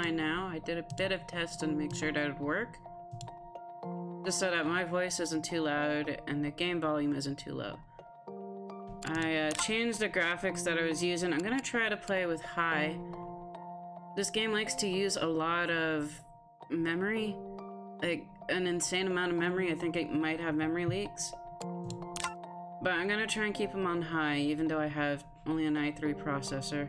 fine now. I did a bit of testing to make sure that it would work. Just so that my voice isn't too loud and the game volume isn't too low. I changed the graphics that I was using. I'm gonna try to play with high. This game likes to use a lot of memory. Like, an insane amount of memory. I think it might have memory leaks. But I'm gonna try and keep them on high, even though I have only an i3 processor.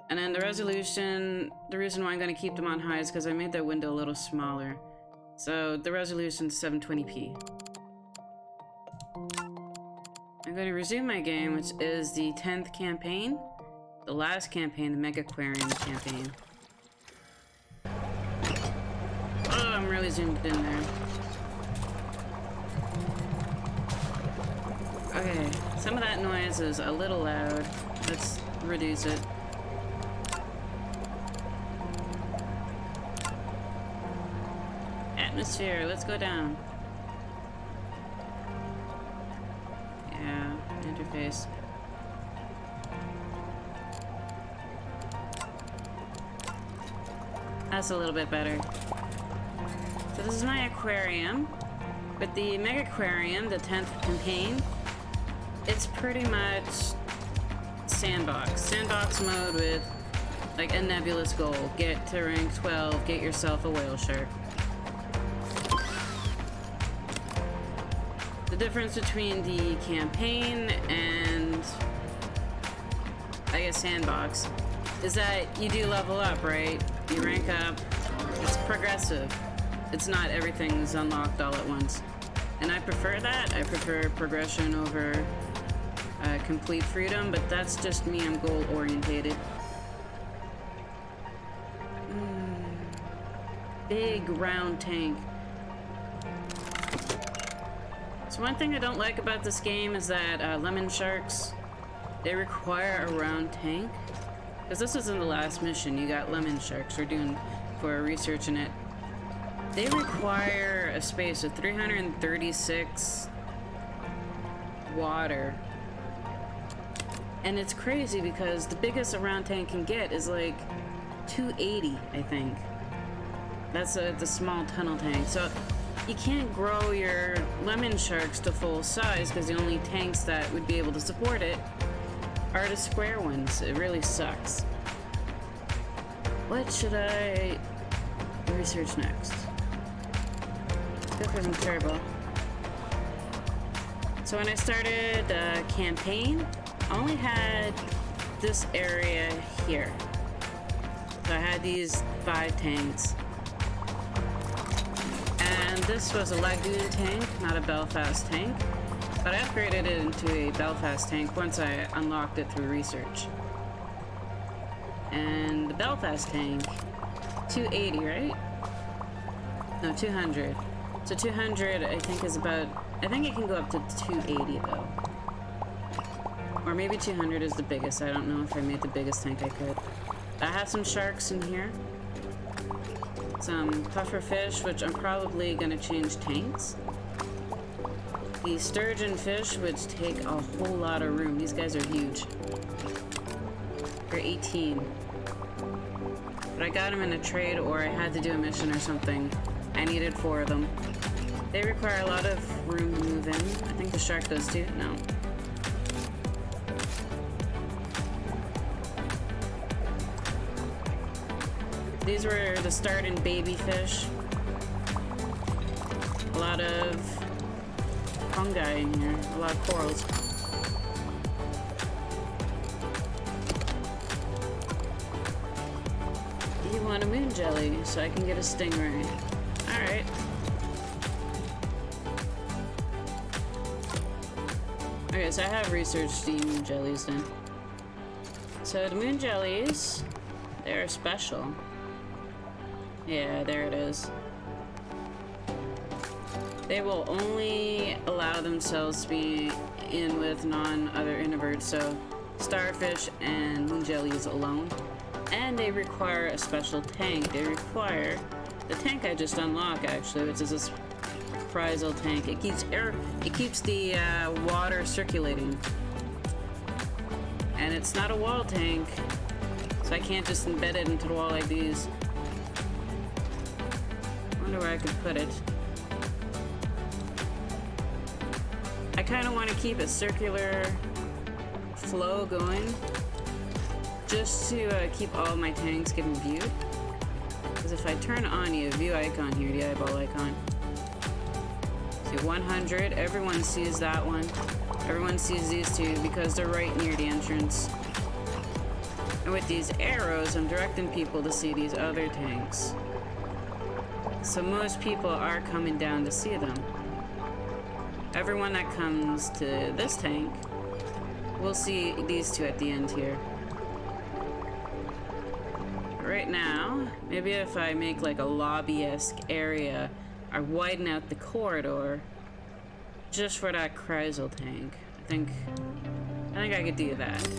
And then the resolution, the reason why I'm gonna keep them on high is because I made the window a little smaller. So the resolution's 720p. I'm going to resume my game, which is the 10th campaign. The last campaign, the Megaquarium campaign. Oh, I'm really zoomed in there. Okay, some of that noise is a little loud. Let's reduce it. Atmosphere, let's go down. Yeah, interface. That's a little bit better. So this is my aquarium. With the Megaquarium, the 10th campaign, it's pretty much sandbox. Sandbox mode with like a nebulous goal. Get to rank 12, get yourself a whale shark. The difference between the campaign and, I guess, sandbox is that you do level up, right? You rank up. It's progressive. It's not everything's unlocked all at once. And I prefer that. I prefer progression over complete freedom, but that's just me. I'm goal orientated. Big round tank. So one thing I don't like about this game is that lemon sharks, they require a round tank. Because this is in the last mission, you got lemon sharks. We're researching it. They require a space of 336 water. And it's crazy because the biggest a round tank can get is like 280, I think. That's the small tunnel tank. So you can't grow your lemon sharks to full size because the only tanks that would be able to support it are the square ones. It really sucks. What should I research next? Go for some turbo. So when I started the campaign, I only had this area here. So I had these 5 tanks. And this was a Lagoon tank, not a Belfast tank. But I upgraded it into a Belfast tank once I unlocked it through research. And the Belfast tank, 280, right? No, 200. So 200, I think, is about... I think it can go up to 280, though. Or maybe 200 is the biggest. I don't know if I made the biggest tank I could. I have some sharks in here. Some puffer fish, which I'm probably going to change tanks. The sturgeon fish, which take a whole lot of room. These guys are huge. They're 18. But I got them in a trade, or I had to do a mission or something. I needed 4 of them. They require a lot of room to move in. I think the shark does too. No. These were the starting baby fish. A lot of fungi in here. A lot of corals. You want a moon jelly so I can get a stingray. Alright. Okay, so I have researched the moon jellies then. So the moon jellies, they're special. Yeah, there it is. They will only allow themselves to be in with non-other inverts, so starfish and moon jellies alone. And they require a special tank. They require the tank I just unlocked, actually, which is this Frizel tank. It keeps the water circulating. And it's not a wall tank, so So I can't just embed it into the wall like these. I wonder where I could put it. I kind of want to keep a circular flow going, just to keep all my tanks getting viewed. Because if I turn on the view icon here, the eyeball icon, see 100, everyone sees that one. Everyone sees these two because they're right near the entrance. And with these arrows, I'm directing people to see these other tanks. So most people are coming down to see them. Everyone that comes to this tank will see these two at the end here. Right now, maybe if I make like a lobby-esque area, I widen out the corridor just for that Chrysal tank. I think I could do that.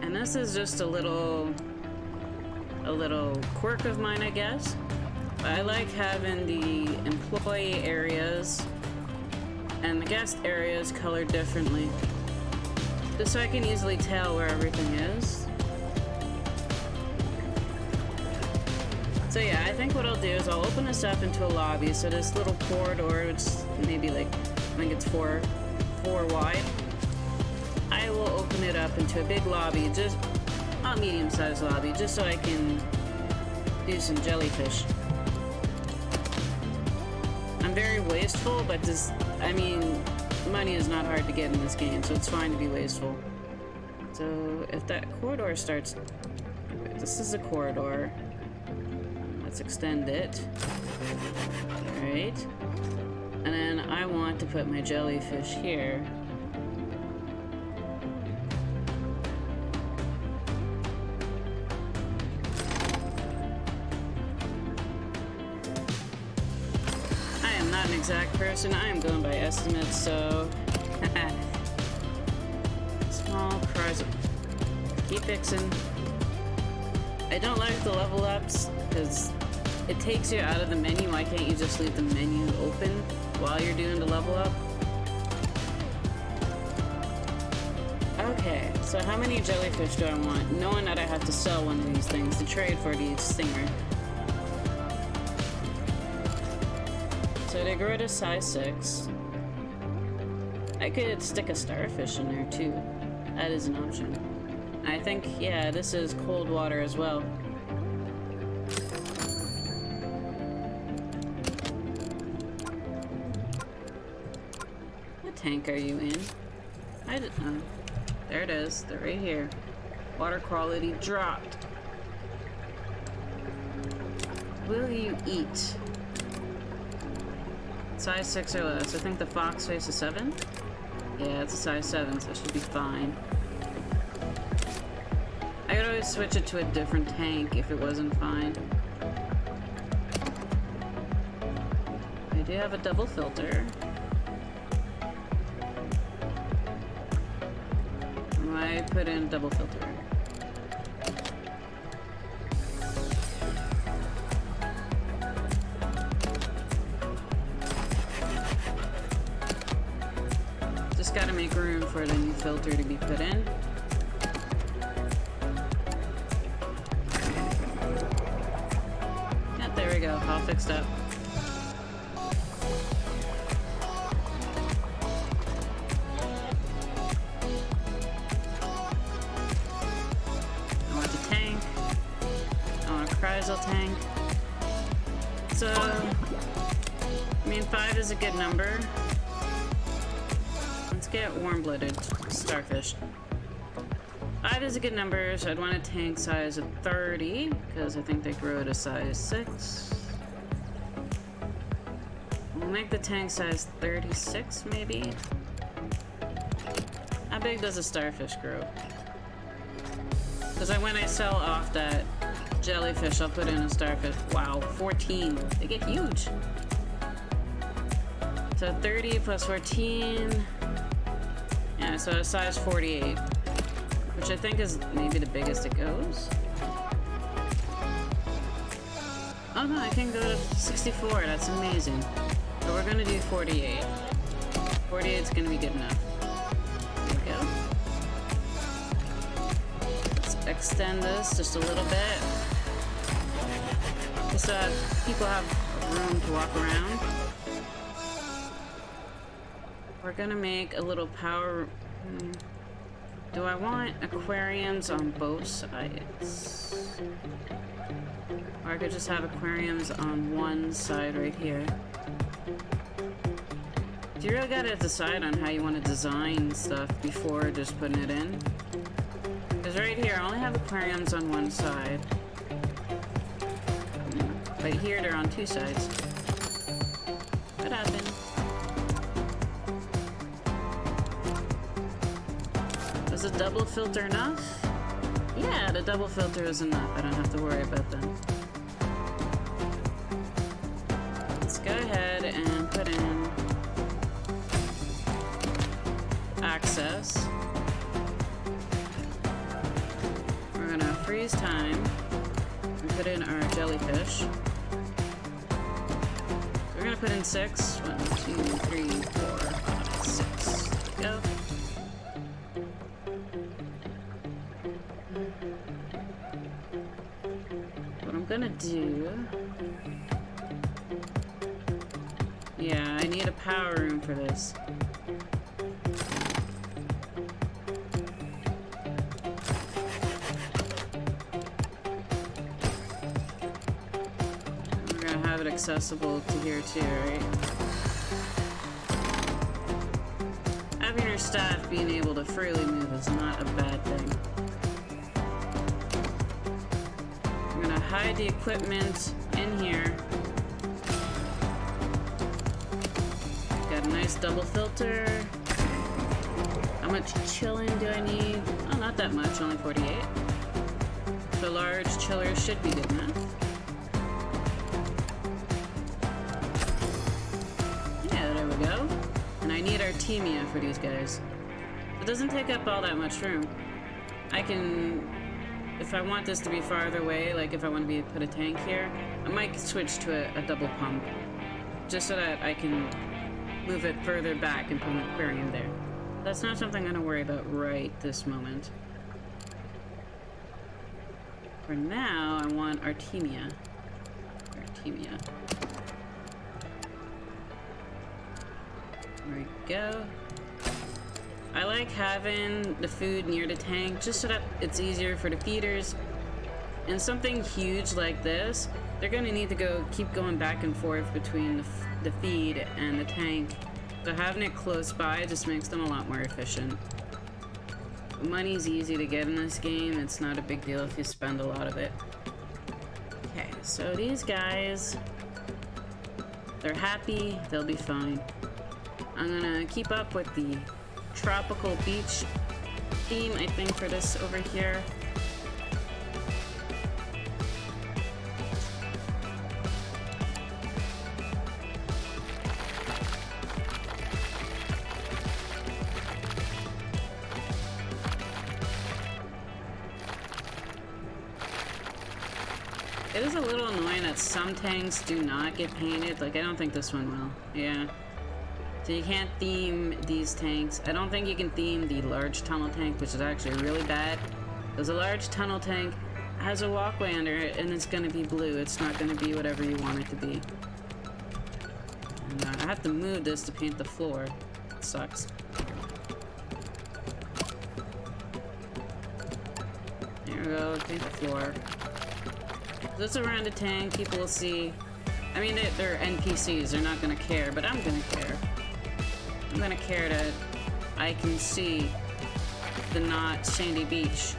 And this is just a little quirk of mine, I guess. But I like having the employee areas and the guest areas colored differently, just so I can easily tell where everything is. So yeah, I think what I'll do is I'll open this up into a lobby, so this little corridor, which maybe like, I think it's four wide, I will open it up into a big lobby, just a medium-sized lobby, just so I can do some jellyfish. I'm very wasteful, but this, I mean, money is not hard to get in this game, so it's fine to be wasteful. So if that corridor starts, this is a corridor. Let's extend it. Alright. And then I want to put my jellyfish here. I am not an exact person. I am going by estimates, so... Small prize. Keep fixing. I don't like the level ups, because it takes you out of the menu. Why can't you just leave the menu open while you're doing the level up? Okay, so how many jellyfish do I want? Knowing that I have to sell one of these things to trade for the stinger. So they grow to size 6. I could stick a starfish in there too. That is an option. I think, yeah, this is cold water as well. What tank are you in? I didn't know. There it is. They're right here. Water quality dropped. Will you eat? Size 6 or less. I think the fox face is 7. Yeah, it's a size 7, so it should be fine. I could always switch it to a different tank if it wasn't fine. I do have a double filter. I put in a double filter. Just gotta make room for the new filter to be put in. Yeah, there we go, all fixed up. Tank. So, I mean, 5 is a good number. Let's get warm-blooded starfish. 5 is a good number, so I'd want a tank size of 30, because I think they grow to size 6. We'll make the tank size 36, maybe? How big does a starfish grow? Because when I sell off that jellyfish, I'll put in a starfish. Wow, 14. They get huge. So 30 plus 14. Yeah, so a size 48. Which I think is maybe the biggest it goes. Oh no, I can go to 64. That's amazing. So we're gonna do 48. 48 is gonna be good enough. There we go. Let's extend this just a little bit. Just so that people have room to walk around. We're gonna make a little power... Do I want aquariums on both sides? Or I could just have aquariums on one side right here. You really gotta decide on how you want to design stuff before just putting it in. Because right here, I only have aquariums on one side. But here, they're on two sides. What happened? Is a double filter enough? Yeah, the double filter is enough. I don't have to worry about them. Let's go ahead and put in access. We're gonna freeze time and put in our jellyfish. We're gonna put in 6. 1, 2, 3, 4, 5, 6. There we go. What I'm gonna do... Yeah, I need a power room for this. We're gonna have it accessible to here too, right? Having your staff being able to freely move is not a bad thing. I'm gonna hide the equipment in here. Got a nice double filter. How much chilling do I need? Oh, not that much, only 48. The large chiller should be good enough. Yeah, there we go. And I need Artemia for these guys. It doesn't take up all that much room. I can, if I want this to be farther away, like if I want to put a tank here, I might switch to a double pump. Just so that I can move it further back and put an aquarium there. That's not something I'm gonna worry about right this moment. For now, I want Artemia. Artemia. There we go. I like having the food near the tank just so that it's easier for the feeders. And something huge like this, they're gonna need to keep going back and forth between the feed and the tank. So having it close by just makes them a lot more efficient. Money's easy to get in this game. It's not a big deal if you spend a lot of it. Okay, so these guys, they're happy, they'll be fine. I'm gonna keep up with the tropical beach theme, I think, for this over here. It is a little annoying that some tanks do not get painted. Like, I don't think this one will. Yeah. So you can't theme these tanks. I don't think you can theme the large tunnel tank, which is actually really bad. Because a large tunnel tank has a walkway under it, and it's going to be blue. It's not going to be whatever you want it to be. And, I have to move this to paint the floor. It sucks. There we go. Paint the floor. This around the tank, people will see. I mean, they're NPCs, they're not gonna care, but I'm gonna care. I'm gonna care that I can see the not sandy beach.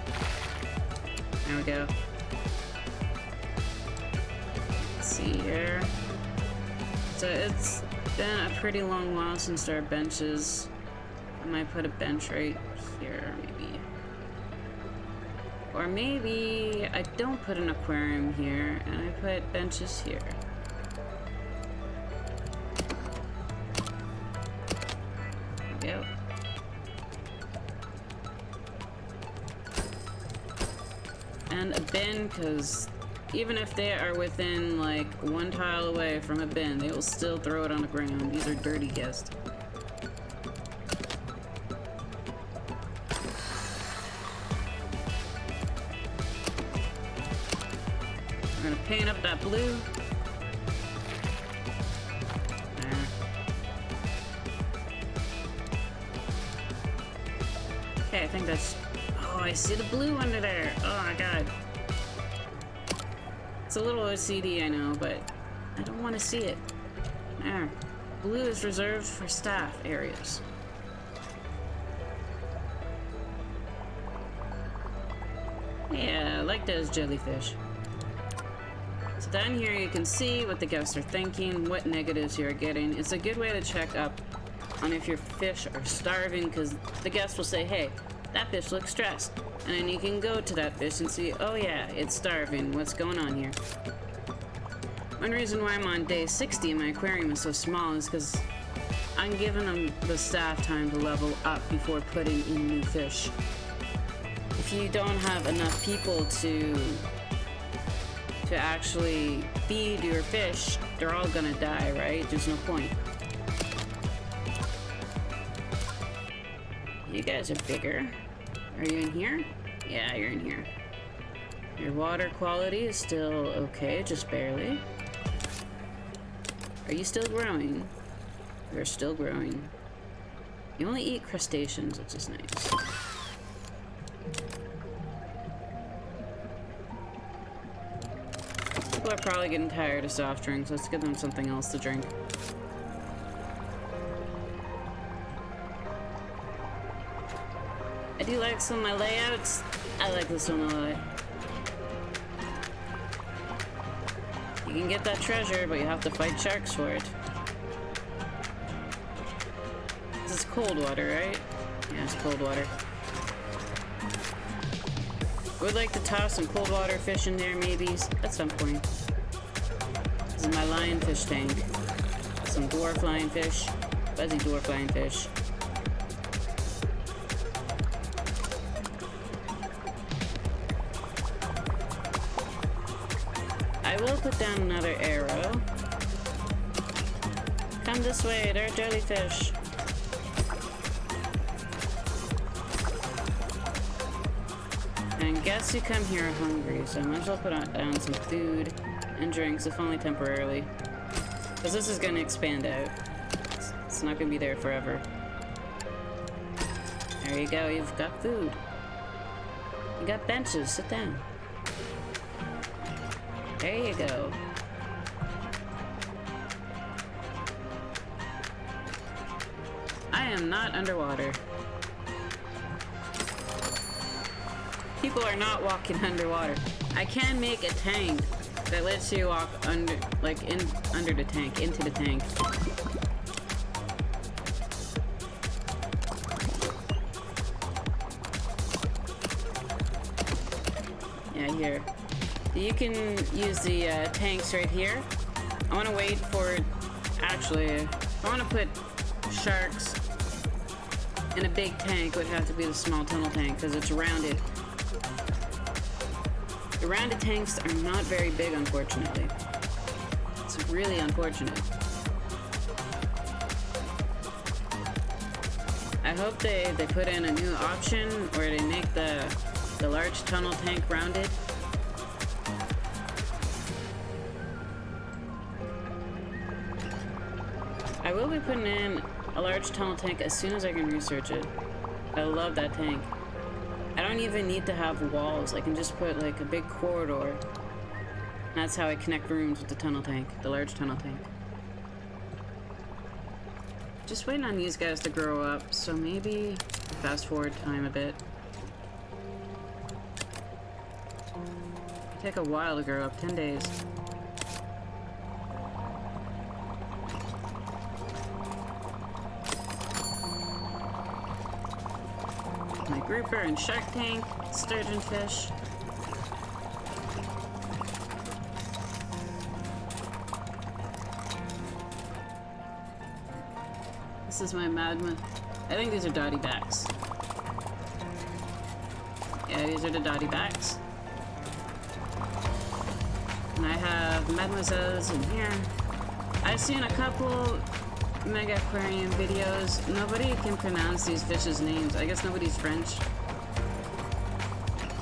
There we go. Let's see here. So it's been a pretty long while since our benches. I might put a bench right here, maybe. Or maybe I don't put an aquarium here and I put benches here. There we go. And a bin, because even if they are within like one tile away from a bin, they will still throw it on the ground. These are dirty guests. I'm gonna paint up that blue. There. Okay, I think that's... Oh, I see the blue under there. Oh my god. It's a little OCD, I know, but I don't want to see it. There. Blue is reserved for staff areas. Yeah, I like those jellyfish. So down here you can see what the guests are thinking, what negatives you're getting. It's a good way to check up on if your fish are starving, because the guests will say, hey, that fish looks stressed. And then you can go to that fish and see, oh yeah, it's starving. What's going on here? One reason why I'm on day 60 and my aquarium is so small is because I'm giving them the staff time to level up before putting in new fish. If you don't have enough people to actually feed your fish, they're all gonna die, right? There's no point. You guys are bigger. Are you in here? Yeah, you're in here. Your water quality is still okay, just barely. Are you still growing? You're still growing. You only eat crustaceans, which is nice. People are probably getting tired of soft drinks. Let's give them something else to drink. I do like some of my layouts. I like this one a lot. You can get that treasure, but you have to fight sharks for it. This is cold water, right? Yeah, it's cold water. I would like to toss some cold water fish in there, maybe, at some point. This is my lionfish tank. Some dwarf lionfish. Fuzzy dwarf lionfish. I will put down another arrow. Come this way, there are jellyfish. And guess you come here hungry, so I might as well put down some food and drinks, if only temporarily. Because this is going to expand out. It's not going to be there forever. There you go, you've got food. You got benches, sit down. There you go. I am not underwater. People are not walking underwater. I can make a tank that lets you walk under, like under the tank, into the tank. Yeah, here. You can use the tanks right here. I want to wait for, actually, if I want to put sharks in a big tank, it would have to be the small tunnel tank because it's rounded. The rounded tanks are not very big, unfortunately. It's really unfortunate. I hope they put in a new option where they make the large tunnel tank rounded. I will be putting in a large tunnel tank as soon as I can research it. I love that tank. I don't even need to have walls. I can just put like a big corridor. And that's how I connect rooms with the tunnel tank, the large tunnel tank. Just waiting on these guys to grow up, so maybe fast forward time a bit. It'll take a while to grow up, 10 days. My grouper and shark tank, sturgeon fish. This is my magma. I think these are dotty backs. Yeah, these are the dotty backs. And I have mademoiselles in here. I've seen a couple Megaquarium videos. Nobody can pronounce these fishes' names. I guess nobody's French.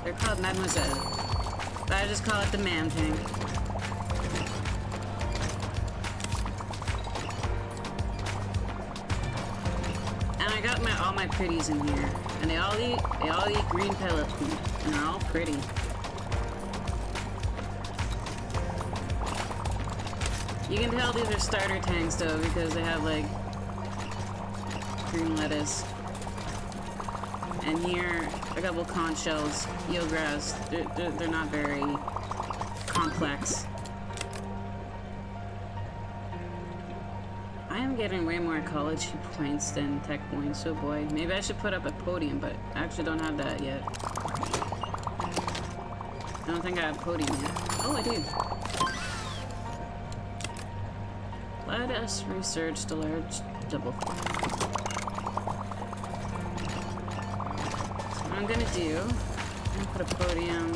They're called mademoiselle. But I just call it the man tank. And I got all my pretties in here. And they all eat green pellet food. And they're all pretty. You can tell these are starter tanks though, because they have like green lettuce. And here, a couple conch shells, eelgrass. They're not very complex. I am getting way more college points than tech points, oh boy. Maybe I should put up a podium, but I actually don't have that yet. I don't think I have podium yet. Oh, I do. Let us research the large double. What I'm gonna do, I'm gonna put a podium.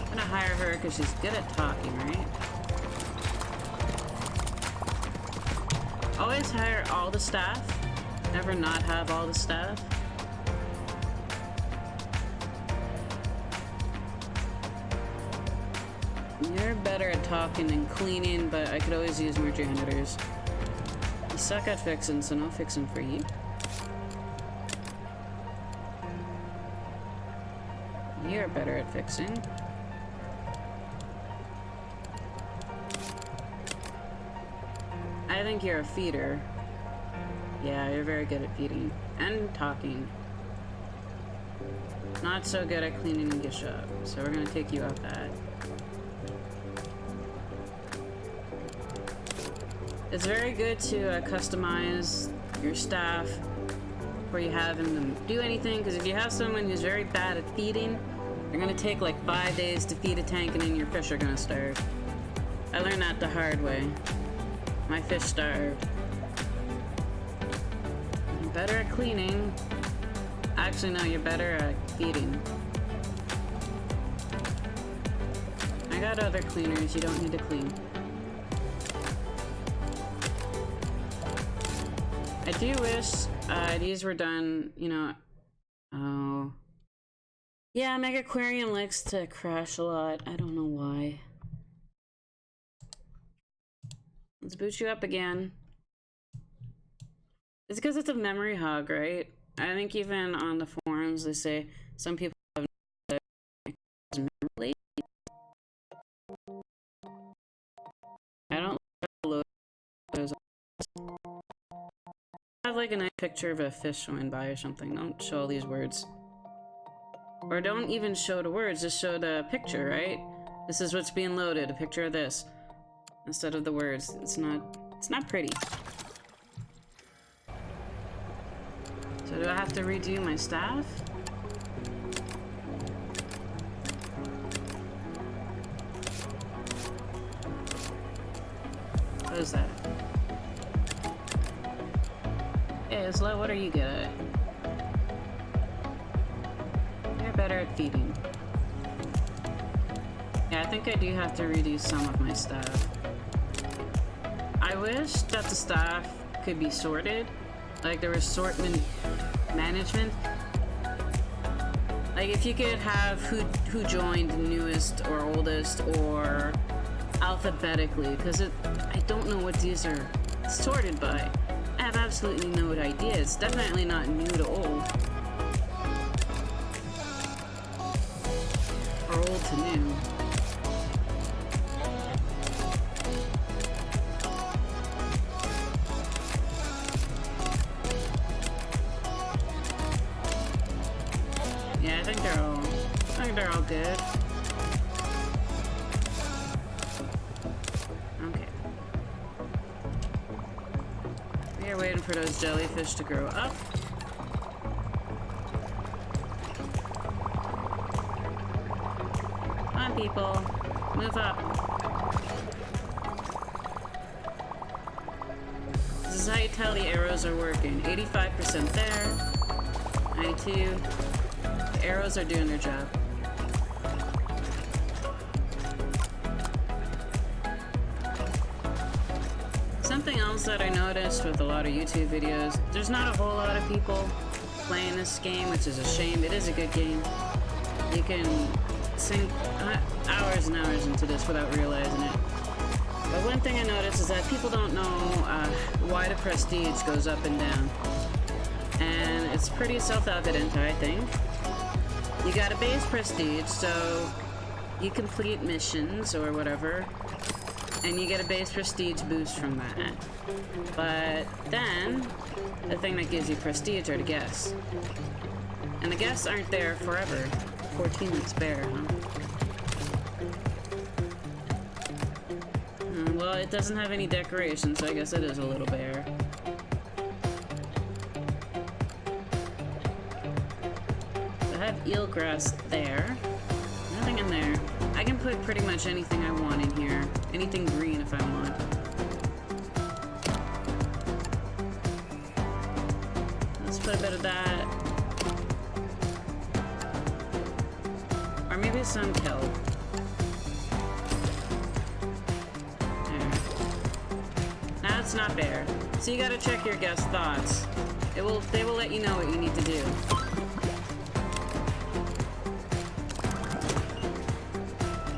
I'm gonna hire her because she's good at talking, right? Always hire all the staff. Never not have all the staff. You're better at talking and cleaning, but I could always use more janitors. You suck at fixing, so no fixing for you. You're better at fixing. I think you're a feeder. Yeah, you're very good at feeding. And talking. Not so good at cleaning and gift shop, so we're gonna take you off that. It's very good to customize your staff before you have them do anything, because if you have someone who's very bad at feeding, they're gonna take like 5 days to feed a tank and then your fish are gonna starve. I learned that the hard way. My fish starved. You're better at cleaning. Actually, no, you're better at feeding. I got other cleaners, you don't need to clean. I do wish these were done, you know. Oh. Yeah, Megaquarium likes to crash a lot. I don't know why. Let's boot you up again. It's because it's a memory hog, right? I think even on the forums they say some people have memory. I don't load those. Have like a nice picture of a fish swimming by or something. Don't show all these words. Or don't even show the words, just show the picture, right? This is what's being loaded, a picture of this. Instead of the words. It's not pretty. So do I have to redo my staff? What is that? Hey, Isla, what are you good at? You're better at feeding. Yeah, I think I do have to redo some of my staff. I wish that the staff could be sorted. Like there was assortment management. Like if you could have who joined newest or oldest or alphabetically, because I don't know what these are sorted by. I have absolutely no idea. It's definitely not new to old. Or old to new. Yeah, I think they're all good. Okay. We are waiting for those jellyfish to grow up. Come on, people. Move up. This is how you tell the arrows are working. 85% there. 92. The arrows are doing their job. things that I noticed with a lot of YouTube videos, there's not a whole lot of people playing this game, which is a shame. It is a good game. You can sink hours and hours into this without realizing it. But one thing I noticed is that people don't know why the prestige goes up and down. And it's pretty self-evident, I think. You got a base prestige, so you complete missions or whatever, and you get a base prestige boost from that. But then, the thing that gives you prestige are the guests. And the guests aren't there forever. 14 looks bare, huh? Well, it doesn't have any decoration, so I guess it is a little bare. I have eelgrass there. Nothing in there. I can put pretty much anything I want in here. Anything green if I want. Let's put a bit of that. Or maybe some kelp. There. Now it's not bare. So you gotta check your guest thoughts. They will let you know what you need to do.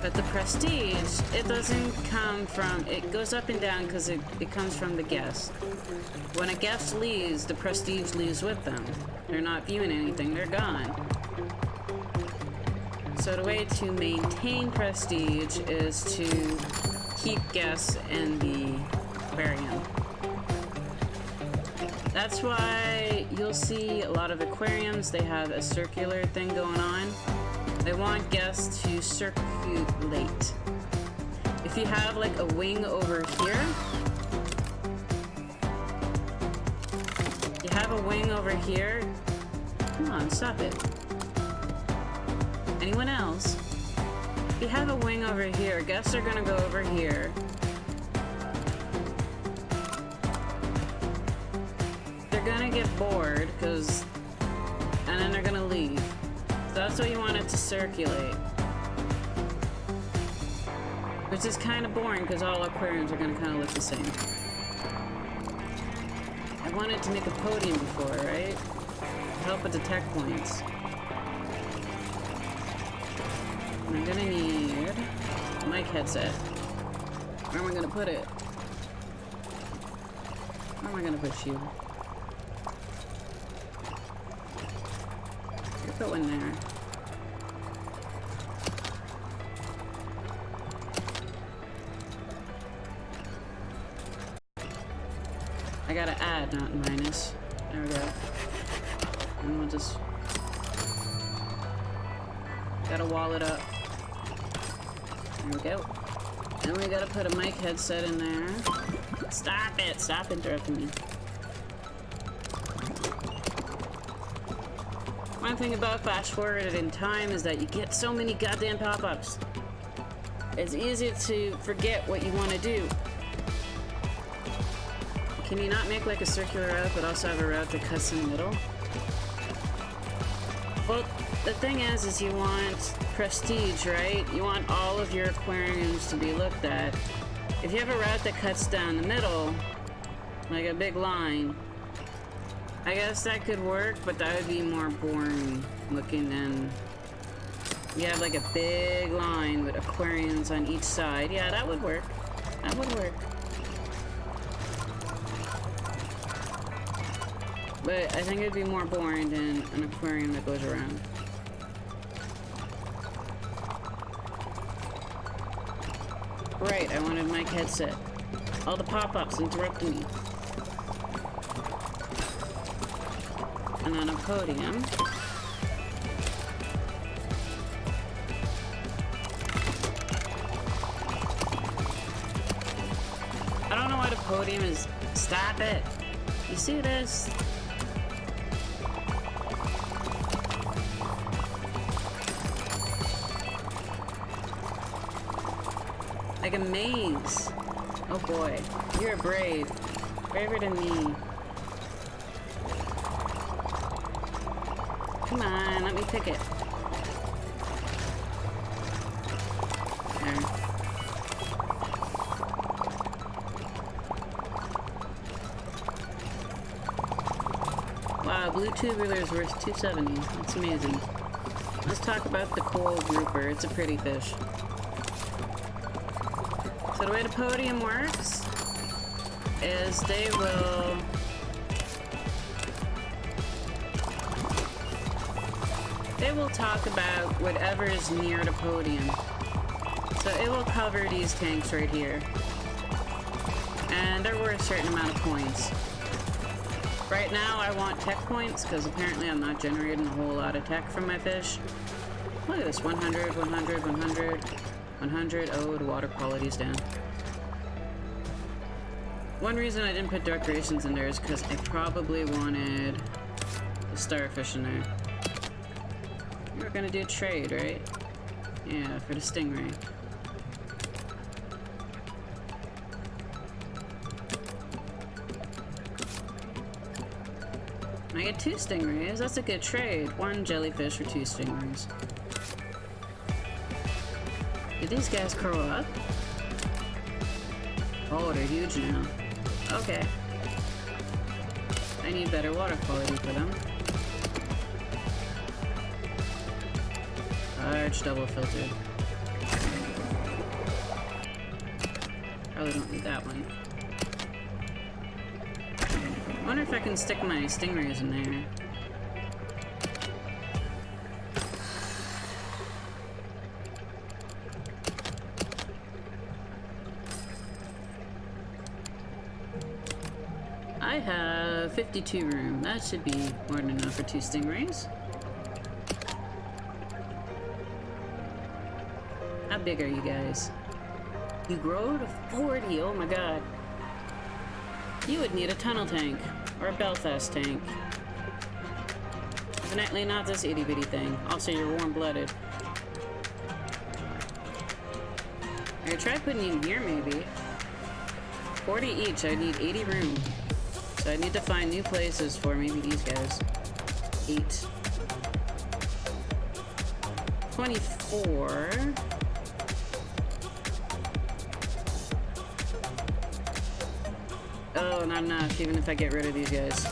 But the prestige, it doesn't come from, it goes up and down because it comes from the guest. When a guest leaves, the prestige leaves with them. They're not viewing anything, they're gone. So the way to maintain prestige is to keep guests in the aquarium. That's why you'll see a lot of aquariums, they have a circular thing going on. They want guests to circulate. If you have like a wing over here, come on, stop it. Anyone else? If you have a wing over here, guests are gonna go over here. They're gonna get bored, and then they're gonna leave. So that's why you want it to circulate. Which is kind of boring because all aquariums are going to kind of look the same. I wanted to make a podium before, right? Help with the tech points. I'm going to need a mic headset. Where am I going to put it? Where am I going to put you? Put one there. I gotta add, not minus. There we go. And we'll just... Gotta wall it up. There we go. And we gotta put a mic headset in there. Stop it! Stop interrupting me. One thing about fast forwarded in time is that you get so many goddamn pop-ups. It's easy to forget what you want to do. Can you not make like a circular route but also have a route that cuts in the middle? Well, the thing is you want prestige, right? You want all of your aquariums to be looked at. If you have a route that cuts down the middle, like a big line, I guess that could work, but that would be more boring looking than... You have like a big line with aquariums on each side. Yeah, that would work. That would work. But I think it'd be more boring than an aquarium that goes around. Right, I wanted my headset. All the pop-ups interrupted me. And then a podium. I don't know why the podium is... Stop it! You see this? Like a maze. Oh boy. You're brave. Braver than me. Come on, let me pick it. There. Wow, blue tubular is worth 270. That's amazing. Let's talk about the coral grouper. It's a pretty fish. So the way the podium works is they will talk about whatever is near the podium. So it will cover these tanks right here. And they're worth a certain amount of points. Right now I want tech points because apparently I'm not generating a whole lot of tech from my fish. Look at this, 100, 100, 100, 100. Oh, the water quality's down. One reason I didn't put decorations in there is because I probably wanted the starfish in there. We're gonna do a trade, right? Yeah, for the stingray. I get 2 stingrays. That's a good trade. 1 jellyfish for 2 stingrays. Did these guys grow up? Oh, they're huge now. Okay. I need better water quality for them. Large double filtered. Probably don't need that one. I wonder if I can stick my stingrays in there. I have 52 room. That should be more than enough for 2 stingrays. How big are you guys? You grow to 40, oh my god. You would need a tunnel tank, or a Belfast tank. Definitely not this itty bitty thing. Also, you're warm-blooded. I could try putting you in here, maybe. 40 each, I need 80 room. So I need to find new places for maybe these guys. 8. 24. Oh, not enough, even if I get rid of these guys.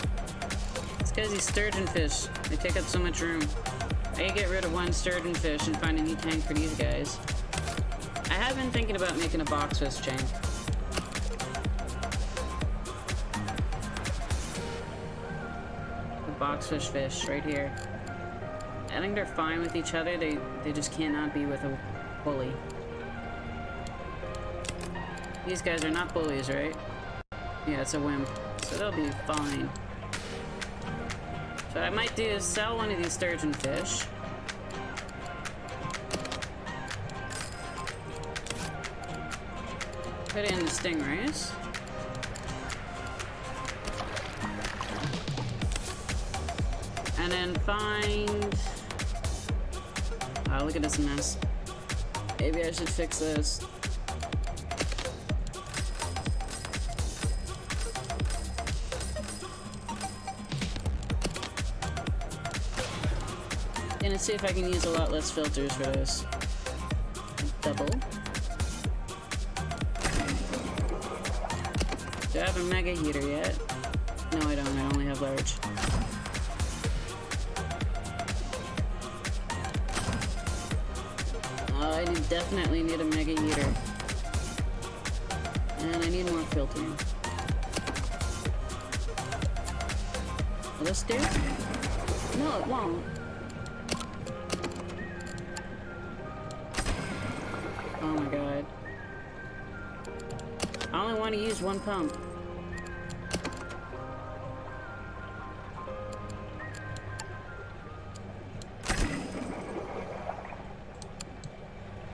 It's because these sturgeon fish, they take up so much room. I can get rid of 1 sturgeon fish and find a new tank for these guys. I have been thinking about making a boxfish tank. The boxfish fish right here. I think they're fine with each other, they just cannot be with a bully. These guys are not bullies, right? Yeah, it's a wimp, so they'll be fine. So what I might do is sell one of these sturgeon fish. Put in the stingrays. And then find... Wow, look at this mess. Maybe I should fix this. Gonna see if I can use a lot less filters for this. Double. Do I have a mega heater yet? No, I don't. I only have large. I definitely need a mega heater. And I need more filtering. Will this do? No, it won't. Oh my god. I only want to use 1 pump.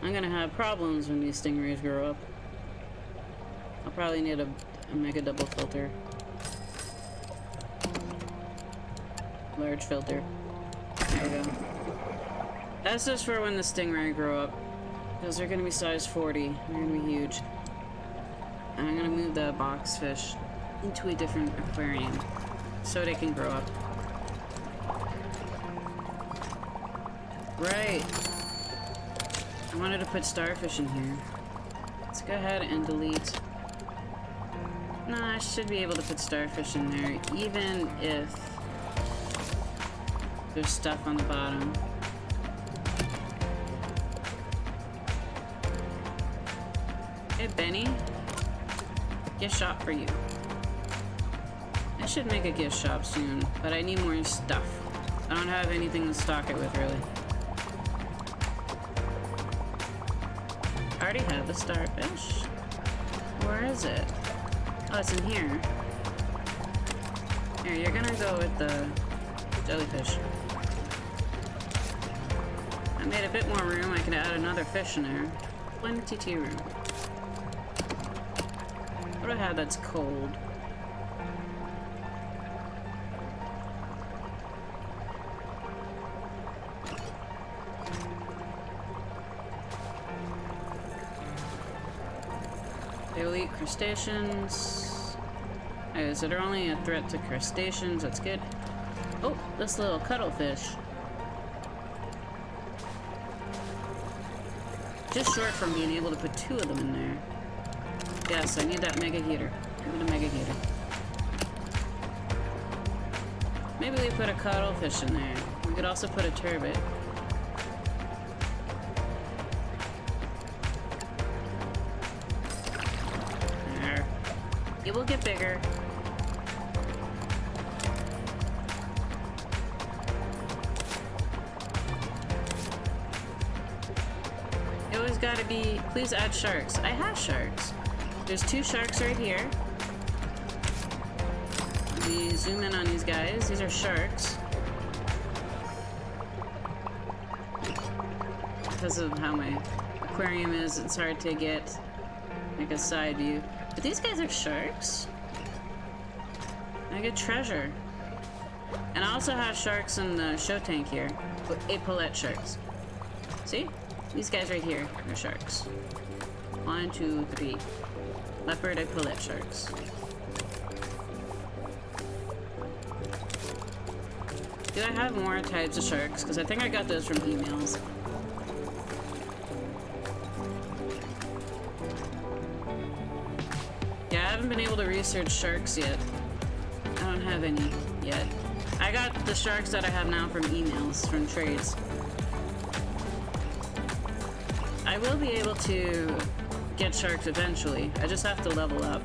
I'm gonna have problems when these stingrays grow up. I'll probably need a mega double filter. Large filter. There we go. That's just for when the stingray grow up. Because they're gonna be size 40. They're gonna be huge. And I'm gonna move the box fish into a different aquarium so they can grow up. Right. I wanted to put starfish in here. Let's go ahead and delete. Nah, I should be able to put starfish in there, even if There's stuff on the bottom. Hey, Benny. Gift shop for you. I should make a gift shop soon, but I need more stuff. I don't have anything to stock it with, really. I already have the starfish. Where is it? Oh, it's in here. Here, you're gonna go with the jellyfish. I made a bit more room. I can add another fish in there. Plenty tea room. What do I have that's cold? They will eat crustaceans. Okay, so they're only a threat to crustaceans. That's good. Oh, this little cuttlefish. Just short from being able to put 2 of them in there. Yes, I need that mega heater. Give me the mega heater. Maybe we put a cuttlefish in there. We could also put a turbot. There. It will get bigger. It always gotta be. Please add sharks. I have sharks. There's 2 sharks right here. Let me zoom in on these guys. These are sharks. Because of how my aquarium is, it's hard to get like a side view. But these guys are sharks. I get treasure. And I also have sharks in the show tank here. 8 Paulette sharks. See? These guys right here are sharks. 1, 2, 3. Leopard and Paulette sharks. Do I have more types of sharks? Because I think I got those from emails. Yeah, I haven't been able to research sharks yet. I don't have any yet. I got the sharks that I have now from emails, from trades. I will be able to get sharks eventually. I just have to level up.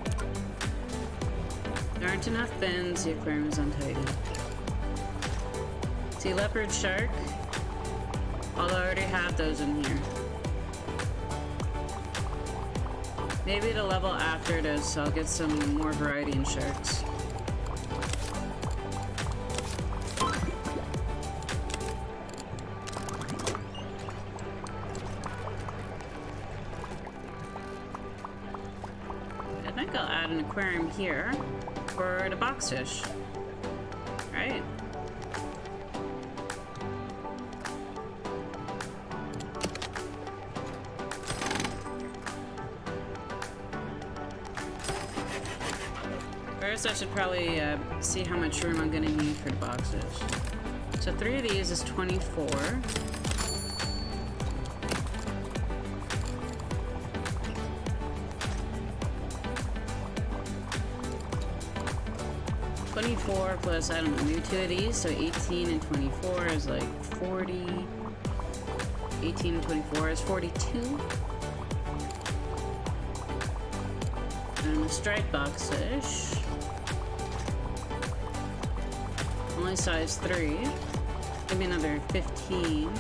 There aren't enough bins. The aquarium is untidy. See, leopard shark. Although I already have those in here. Maybe the level after this, I'll get some more variety in sharks. I think I'll add an aquarium here for the boxfish. Right? First, I should probably see how much room I'm gonna need for the boxes. So 3 of these is 24. Plus, I don't know, maybe 2 of these, so 18 and 24 is like 40. 18 and 24 is 42. And a striped boxfish. Only size 3. Give me another 15.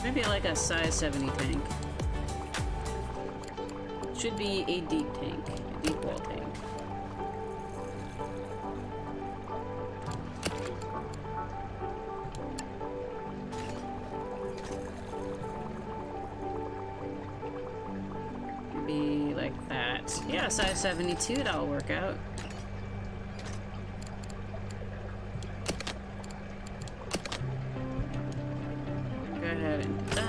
Maybe like a size 70 tank. Should be a deep tank, a deep wall tank. Be like that. Yeah, size 72, that'll work out. Go ahead and do that.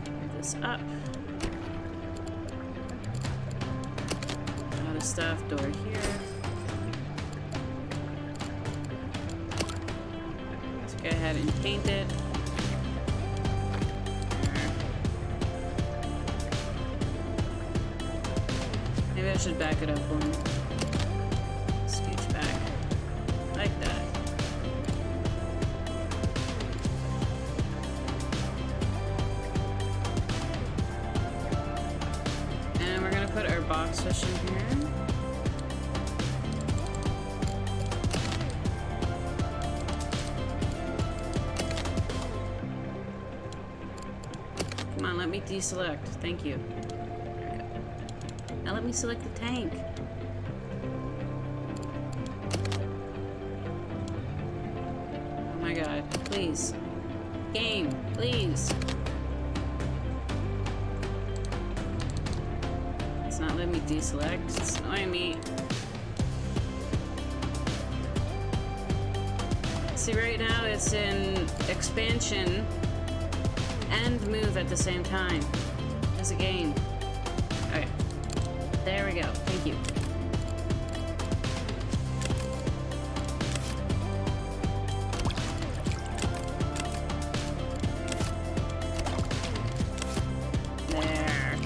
Get this up. Out of stuff, door here. Let's go ahead and paint it. Maybe I should back it up one. Scooch back. Like that. me deselect. Thank you. Now let me select the tank. Oh my god. Please. Game, please. It's not letting me deselect. It's annoying me. See, right now it's in expansion and move at the same time as a game. Okay. There we go. Thank you. There.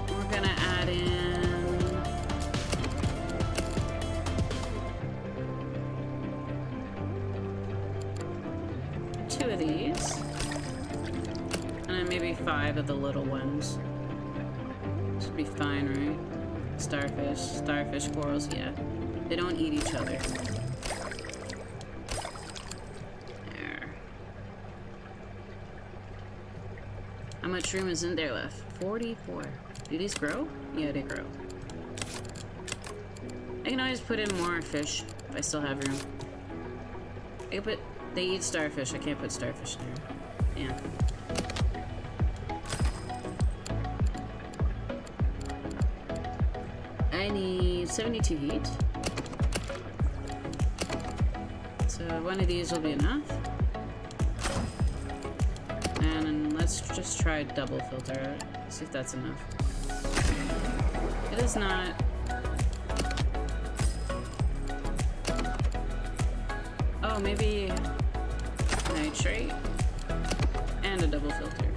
We're gonna add in... two of these. And then maybe 5 of the little ones. Should be fine, right? Starfish, corals, yeah. They don't eat each other. There. How much room is in there left? 44. Do these grow? Yeah, they grow. I can always put in more fish if I still have room. I can put... They eat starfish. I can't put starfish in there. Yeah. I need 72 heat. So one of these will be enough. And then let's just try double filter. See if that's enough. It is not. Oh, maybe nitrate and a double filter.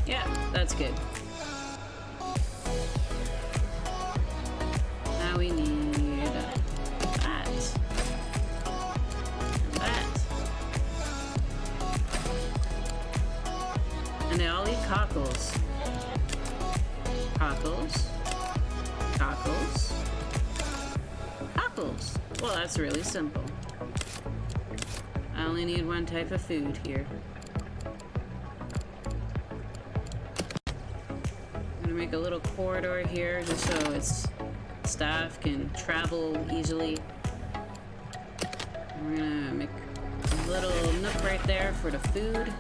Yeah, that's good. Now we need that. And that. And they all eat cockles. Cockles. Cockles. Cockles. Well, that's really simple. I only need one type of food here. Make a little corridor here just so its staff can travel easily. And we're gonna make a little nook right there for the food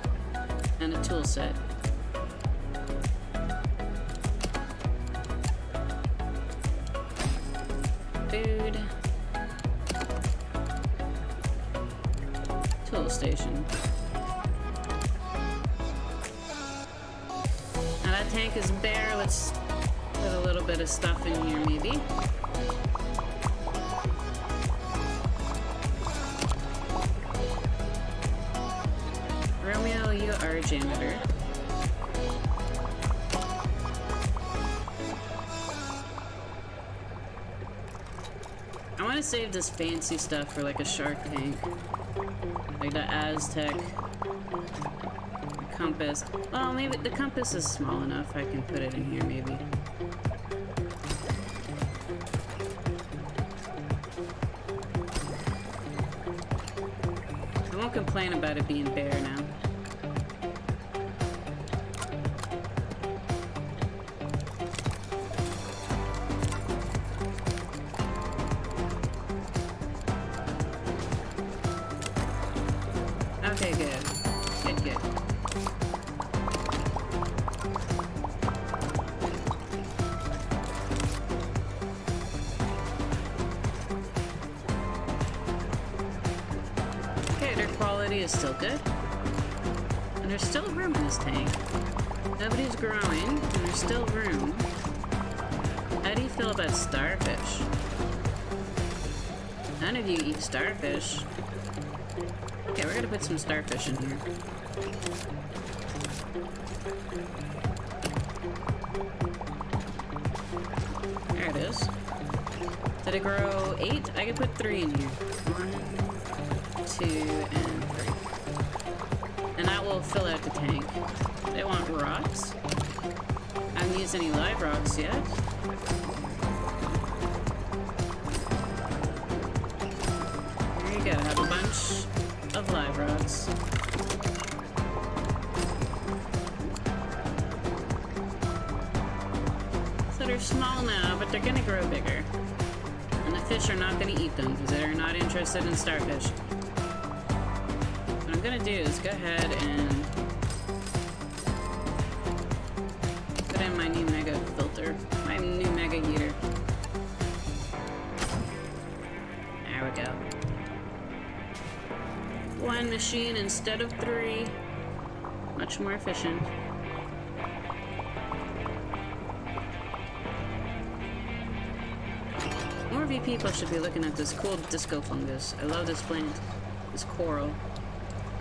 and a tool set. Food. Tool station. Tank is bare. Let's put a little bit of stuff in here, maybe. Romeo, you are a janitor. I want to save this fancy stuff for like a shark tank, like the Aztec. Compass. Well, maybe the compass is small enough. I can put it in here, maybe. I won't complain about it being bare now. Okay, good. Good. Is still good. And there's still room in this tank. Nobody's growing, and there's still room. How do you feel about starfish? None of you eat starfish. Okay, we're gonna put some starfish in here. There it is. Did it grow 8? I can put 3 in here. 1, 2, and 3. And that will fill out the tank. They want rocks. I haven't used any live rocks yet. There you go. Have a bunch of live rods. So they're small now, but they're gonna grow bigger. And the fish are not gonna eat them because they're not interested in starfish. What I'm gonna do is go ahead and put in my new mega filter, my new mega heater. There we go. One machine instead of 3. Much more efficient. More of you people should be looking at this cool disco fungus. I love this plant. This coral.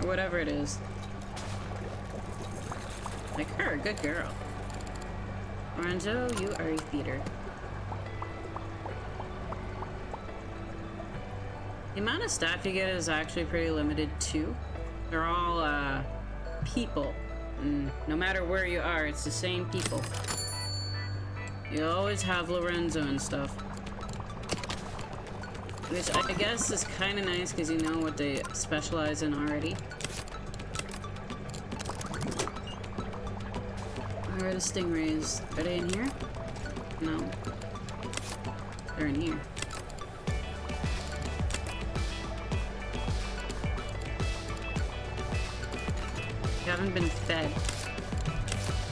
Or whatever it is. Like her, good girl. Lorenzo, you are a feeder. The amount of staff you get is actually pretty limited too. They're all people. And no matter where you are, it's the same people. You always have Lorenzo and stuff. Which I guess is kind of nice because you know what they specialize in already. Where are the stingrays? Are they in here? No. They're in here. You haven't been fed.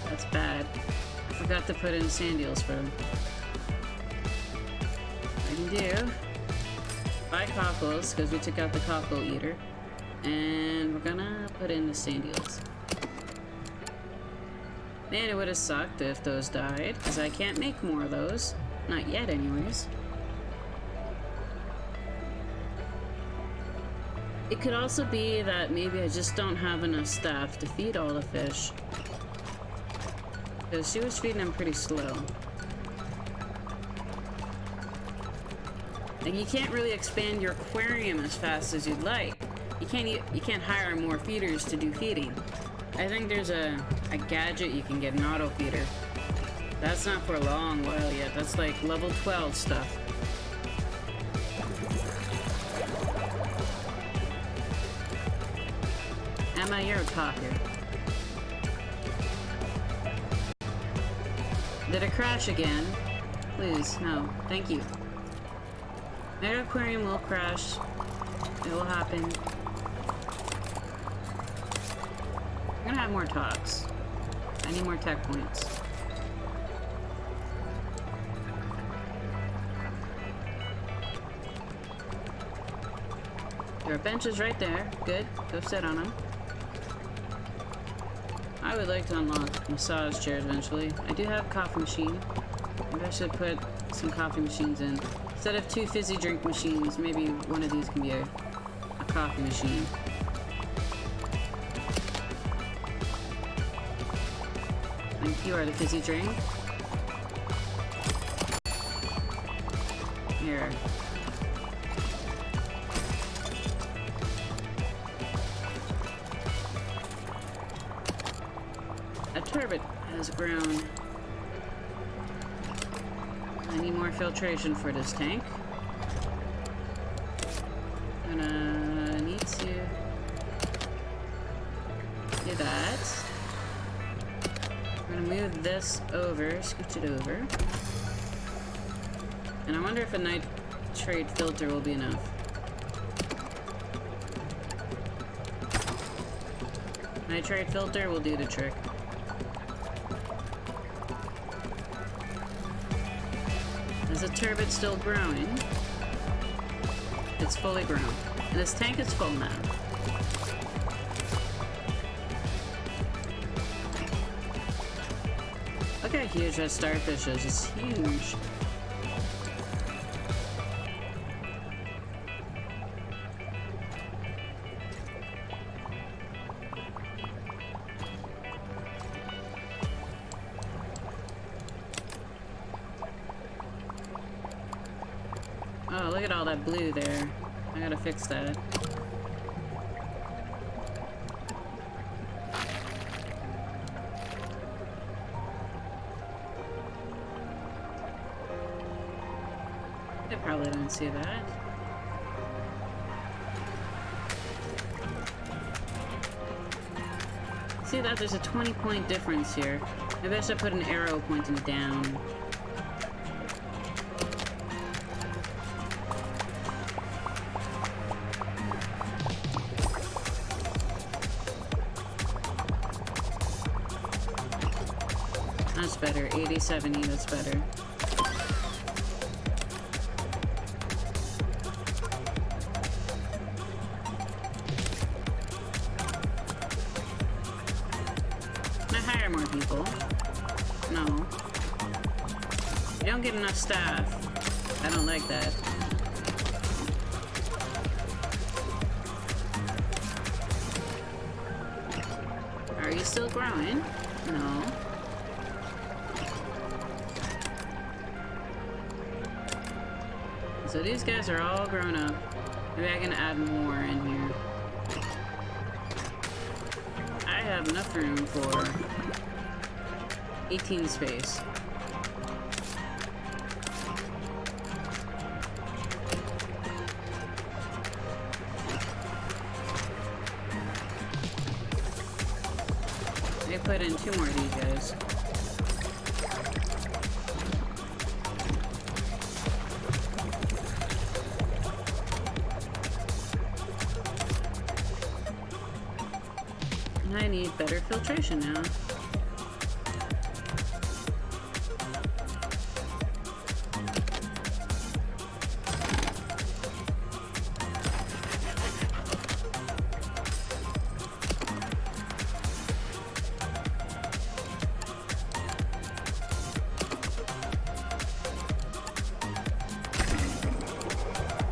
That's bad. I forgot to put in sand eels for them. I can do 5 cockles, because we took out the cockle eater. And we're gonna put in the sand eels. Man, it would have sucked if those died, because I can't make more of those. Not yet, anyways. It could also be that maybe I just don't have enough staff to feed all the fish. Because she was feeding them pretty slow. Like, you can't really expand your aquarium as fast as you'd like. You can't hire more feeders to do feeding. I think there's a gadget you can get, an auto feeder. That's not for a long while yet. That's like level 12 stuff. Emma, you're a talker. Did it crash again? Please, no. Thank you. Megaquarium will crash. It will happen. I'm gonna have more talks. I need more tech points. There are benches right there. Good. Go sit on them. I would like to unlock massage chairs eventually. I do have a coffee machine. Maybe I should put some coffee machines in. Instead of 2 fizzy drink machines, maybe one of these can be a coffee machine. Thank you, are the fizzy drink. Here. A turbot has grown. I need more filtration for this tank. I'm gonna need to do that. I'm gonna move this over, scooch it over. And I wonder if a nitrate filter will be enough. Nitrate filter will do the trick. Is the turbot still growing? It's fully grown. And this tank is full now. Look how huge that starfish is. It's huge. Oh, look at all that blue there. I gotta fix that. I probably don't see that. see that? There's a 20-point difference here. Maybe I should put an arrow pointing down. That's better. 80, 70, that's better. Can I hire more people? No. You don't get enough staff. I don't like that. Are you still growing? No. So these guys are all grown up. Maybe I can add more in here. I have enough room for 18 space. I put in 2 more of these guys. I need better filtration now.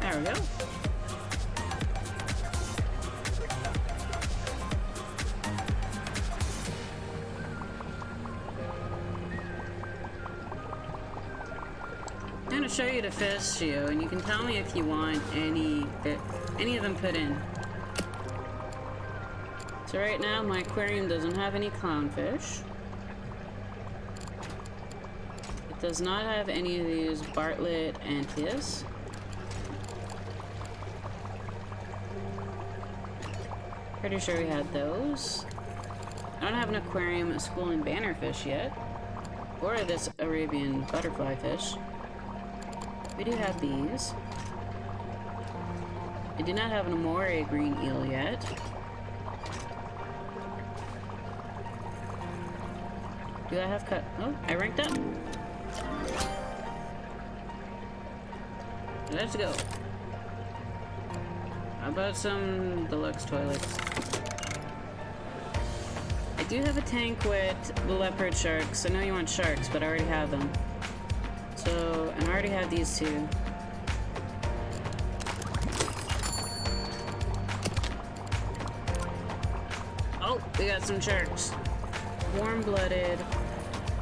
There we go. I'm gonna show you the fish, and you can tell me if you want any of them put in. So right now my aquarium doesn't have any clownfish. It does not have any of these Bartlett Antias. Pretty sure we had those. I don't have an aquarium, a school, and bannerfish yet. Or this Arabian butterfly fish. We do have these. I do not have an Amore green eel yet. Do I have cut? Oh, I ranked up. Let's go. How about some deluxe toilets? I do have a tank with the leopard sharks. I know you want sharks, but I already have them. So, and I already have these 2. Oh, we got some sharks. Warm-blooded.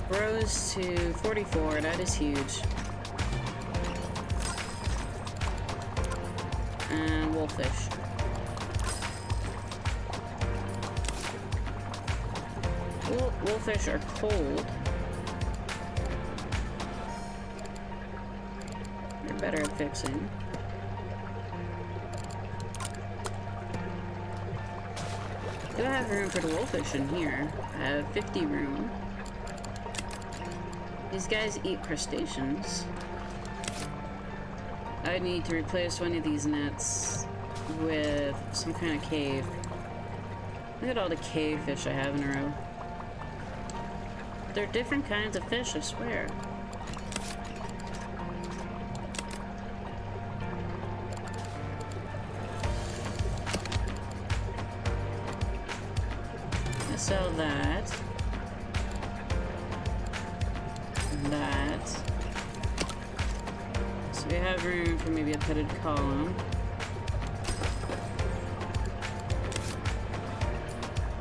Rose to 44. That is huge. And wolffish. Wolffish are cold. They're better at fixing. Do I have room for the wolffish in here? I have 50 room. These guys eat crustaceans. I need to replace one of these nets with some kind of cave. Look at all the cave fish I have in a row. They're different kinds of fish, I swear. Let's sell that. And that. So we have room for maybe a pitted column.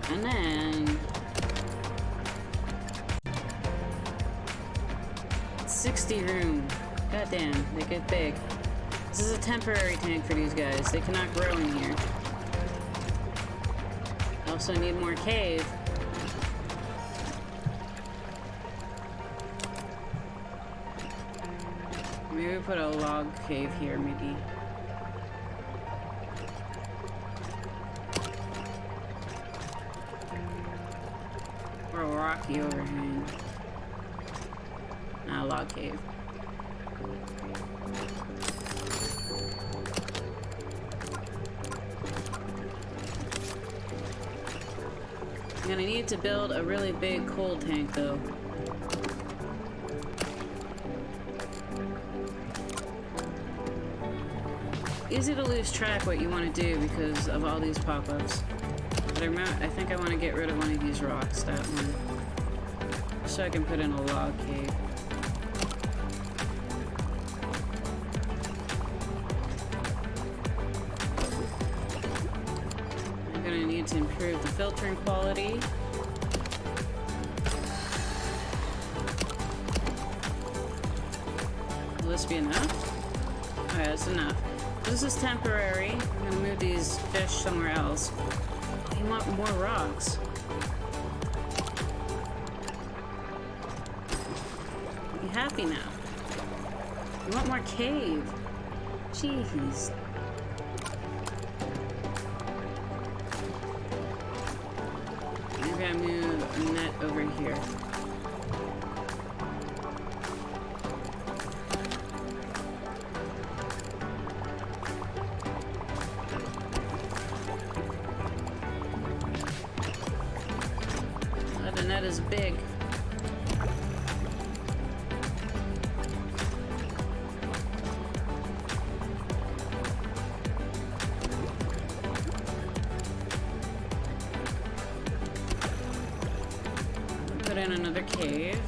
And then 60 room. Goddamn, they get big. This is a temporary tank for these guys. They cannot grow in here. I also need more cave. Maybe put a log cave here, maybe. rocky overhang. Ah, log cave. I'm gonna need to build a really big coal tank though. Easy to lose track what you want to do because of all these pop-ups. But I think I want to get rid of one of these rocks, that one. So I can put in a log cave. I'm gonna need to improve the filtering quality. Will this be enough? Oh yeah, it's enough. This is temporary. I'm gonna move these fish somewhere else. You want more rocks. You happy now? You want more cave? Jeez. I'm gonna move a net over here. The net is big. Put in another cave.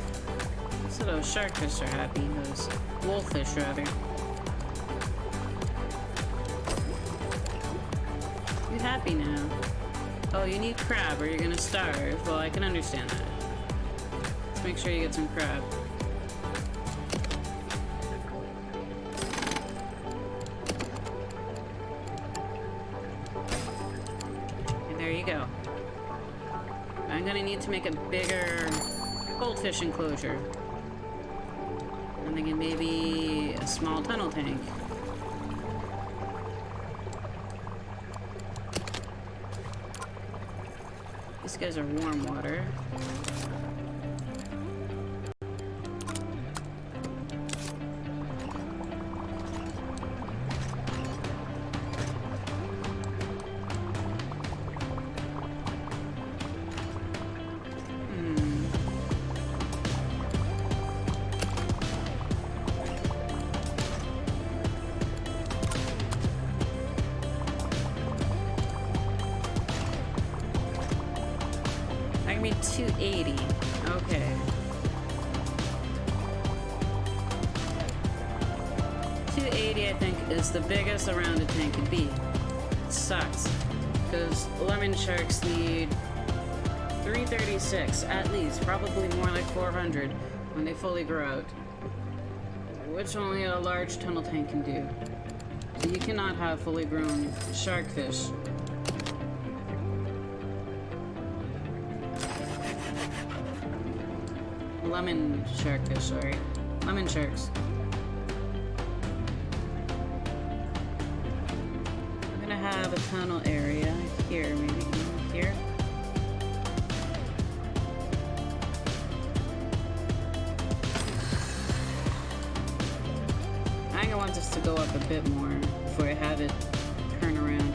So those sharkfish are happy. Those wolffish, rather. You happy now? Oh, you need crab or you're gonna starve. Well, I can understand that. Let's make sure you get some crab. And there you go. I'm gonna need to make a bigger goldfish enclosure. I'm thinking maybe a small tunnel tank. These guys are warm water. I can be 280. Okay. 280, I think, is the biggest a rounded tank could be. It sucks. Because lemon sharks need 336 at least. Probably more like 400 when they fully grow out. Which only a large tunnel tank can do. So you cannot have fully grown sharkfish. Lemon sharkfish, sorry. Lemon sharks. I'm gonna have a tunnel area here, maybe here. I think I want this to go up a bit more before I have it turn around.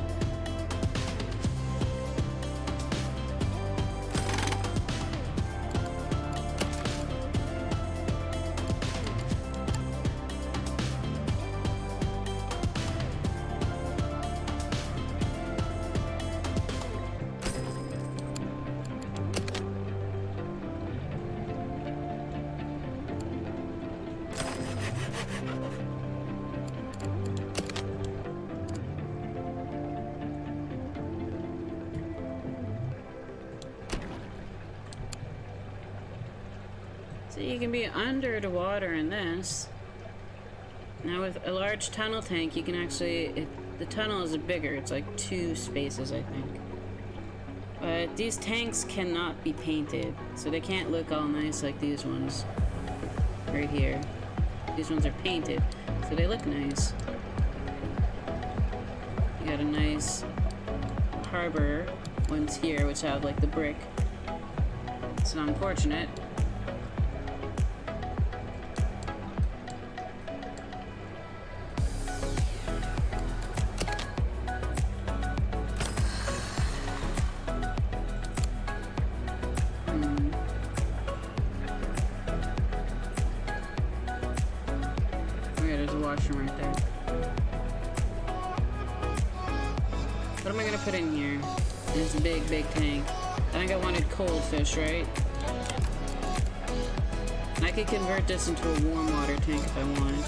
So you can be under the water in this. Now with a large tunnel tank, you can actually, the tunnel is bigger. It's like 2 spaces, I think. But these tanks cannot be painted, so they can't look all nice like these ones right here. These ones are painted, so they look nice. You got a nice harbor ones here, which have like the brick It's unfortunate. Washroom right there. What am I gonna put in here? This big tank. I think I wanted cold fish, right? I could convert this into a warm water tank if I wanted.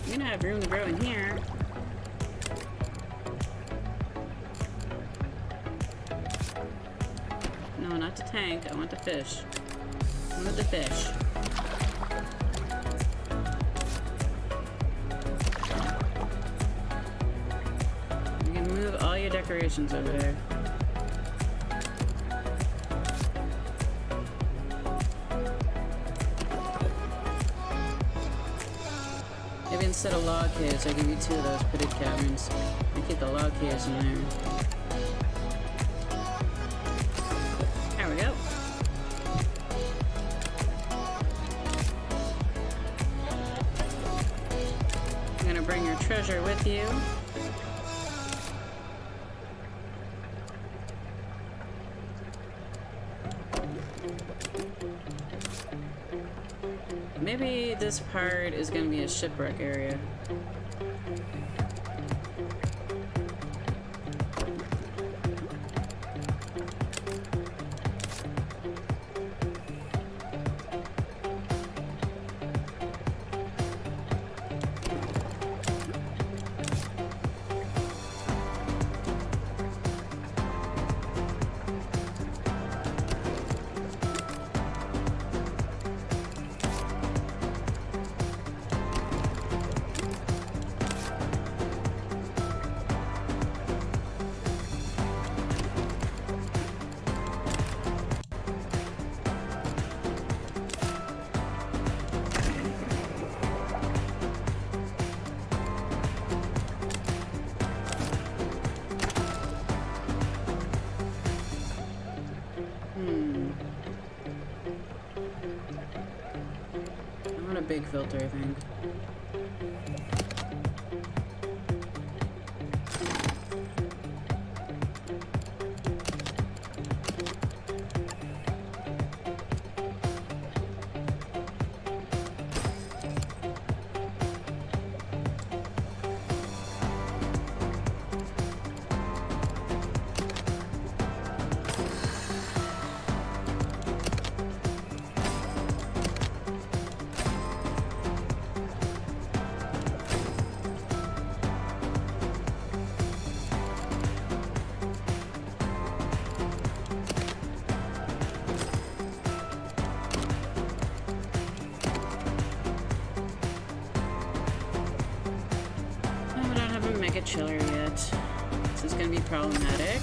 You're gonna have room to grow in here. No, not the tank. I want the fish. I want the fish. You can move all your decorations over there. Maybe instead of log caves, I give you 2 of those pitted caverns. I keep the log caves in there. There we go. I'm gonna bring your treasure with you. Maybe this part is going to be a shipwreck area. I want a big filter, I think. Mega chiller yet. This is gonna be problematic.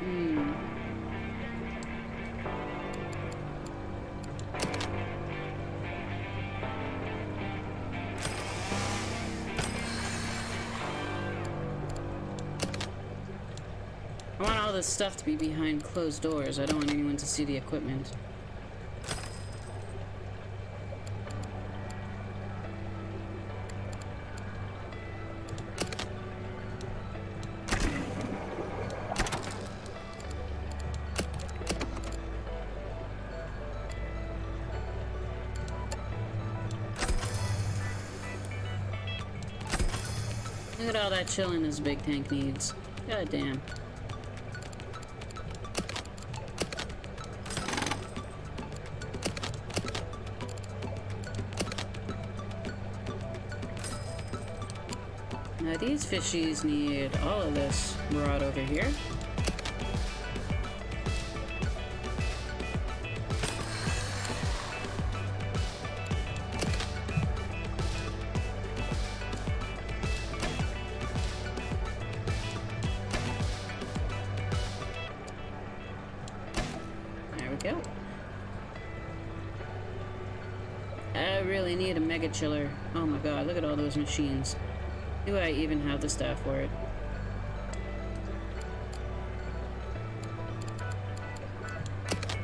Yeah. I want all this stuff to be behind closed doors. I don't want anyone to see the equipment. Look at all that chilling this big tank needs. God damn. Now these fishies need all of this brought over here. we go. I really need a mega chiller. Oh my god, look at all those machines. Do I even have the staff for it?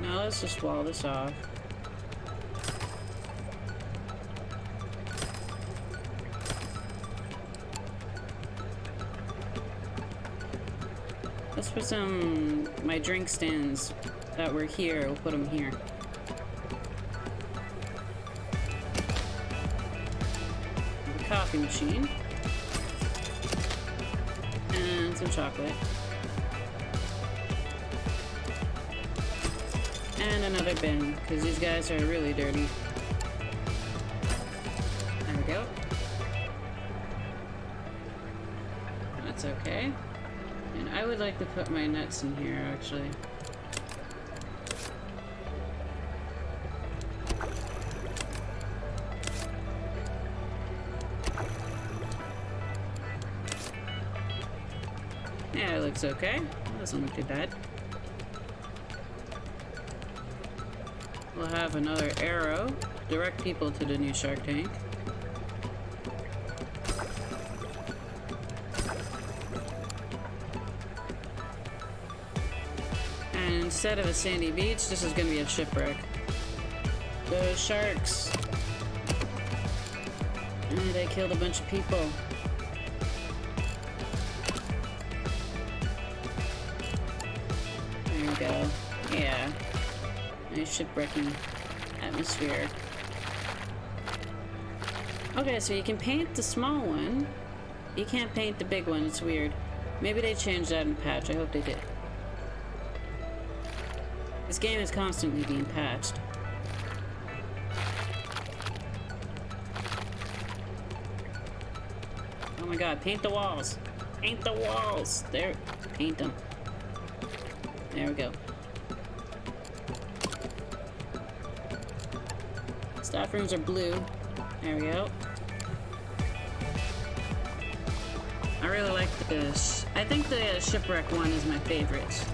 Now let's just wall this off. Let's put my drink stands that were here, we'll put them here. The coffee machine. And some chocolate. And another bin, because these guys are really dirty. There we go. That's okay. And I would like to put my nuts in here, actually. Yeah, it looks okay. It doesn't look too bad. We'll have another arrow. Direct people to the new Shark Tank. And instead of a sandy beach, this is going to be a shipwreck. Those sharks. And they killed a bunch of people. There we go. Yeah. Nice shipwrecking atmosphere. Okay, so you can paint the small one. You can't paint the big one. It's weird. Maybe they changed that in patch. I hope they did. This game is constantly being patched. Oh my god, paint the walls! Paint the walls! There, paint them. There we go. Staff rooms are blue. There we go. I really like this. I think the shipwreck one is my favorite.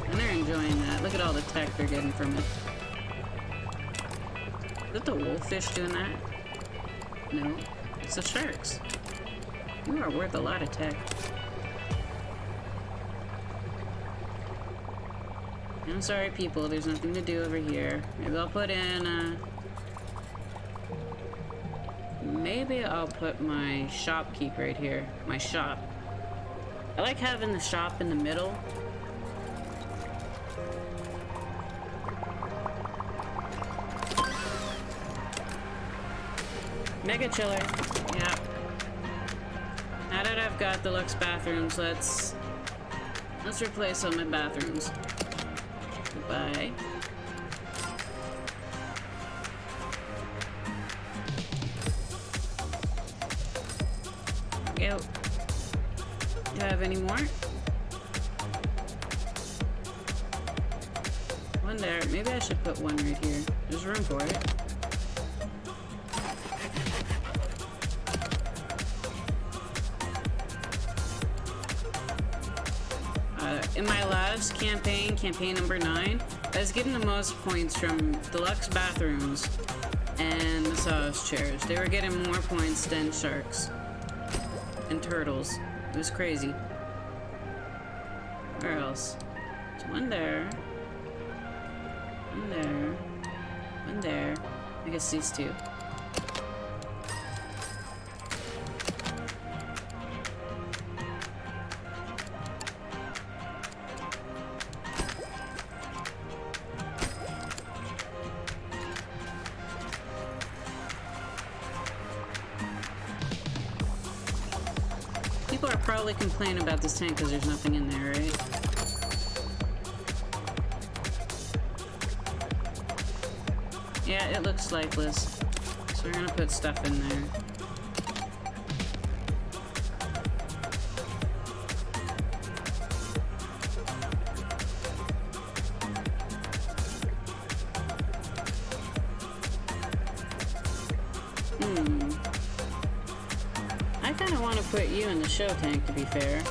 And they're enjoying that. Look at all the tech they're getting from it. Is that the wolffish doing that? No, it's the sharks. You are worth a lot of tech. I'm sorry, people, there's nothing to do over here. Maybe I'll put in, maybe I'll put my shopkeep right here. My shop. I like having the shop in the middle. Mega chiller. Yeah. Now that I've got deluxe bathrooms, let's replace all my bathrooms. Goodbye. Go. Do I have any more? One there. Maybe I should put one right here. There's room for it. In my last campaign number 9, I was getting the most points from deluxe bathrooms and massage chairs. They were getting more points than sharks and turtles. It was crazy. Where else? There's one there. One there. One there. I guess these two. People are probably complaining about this tank because there's nothing in there, right? Yeah, it looks lifeless. So we're gonna put stuff in there. put you in the show tank, to be fair.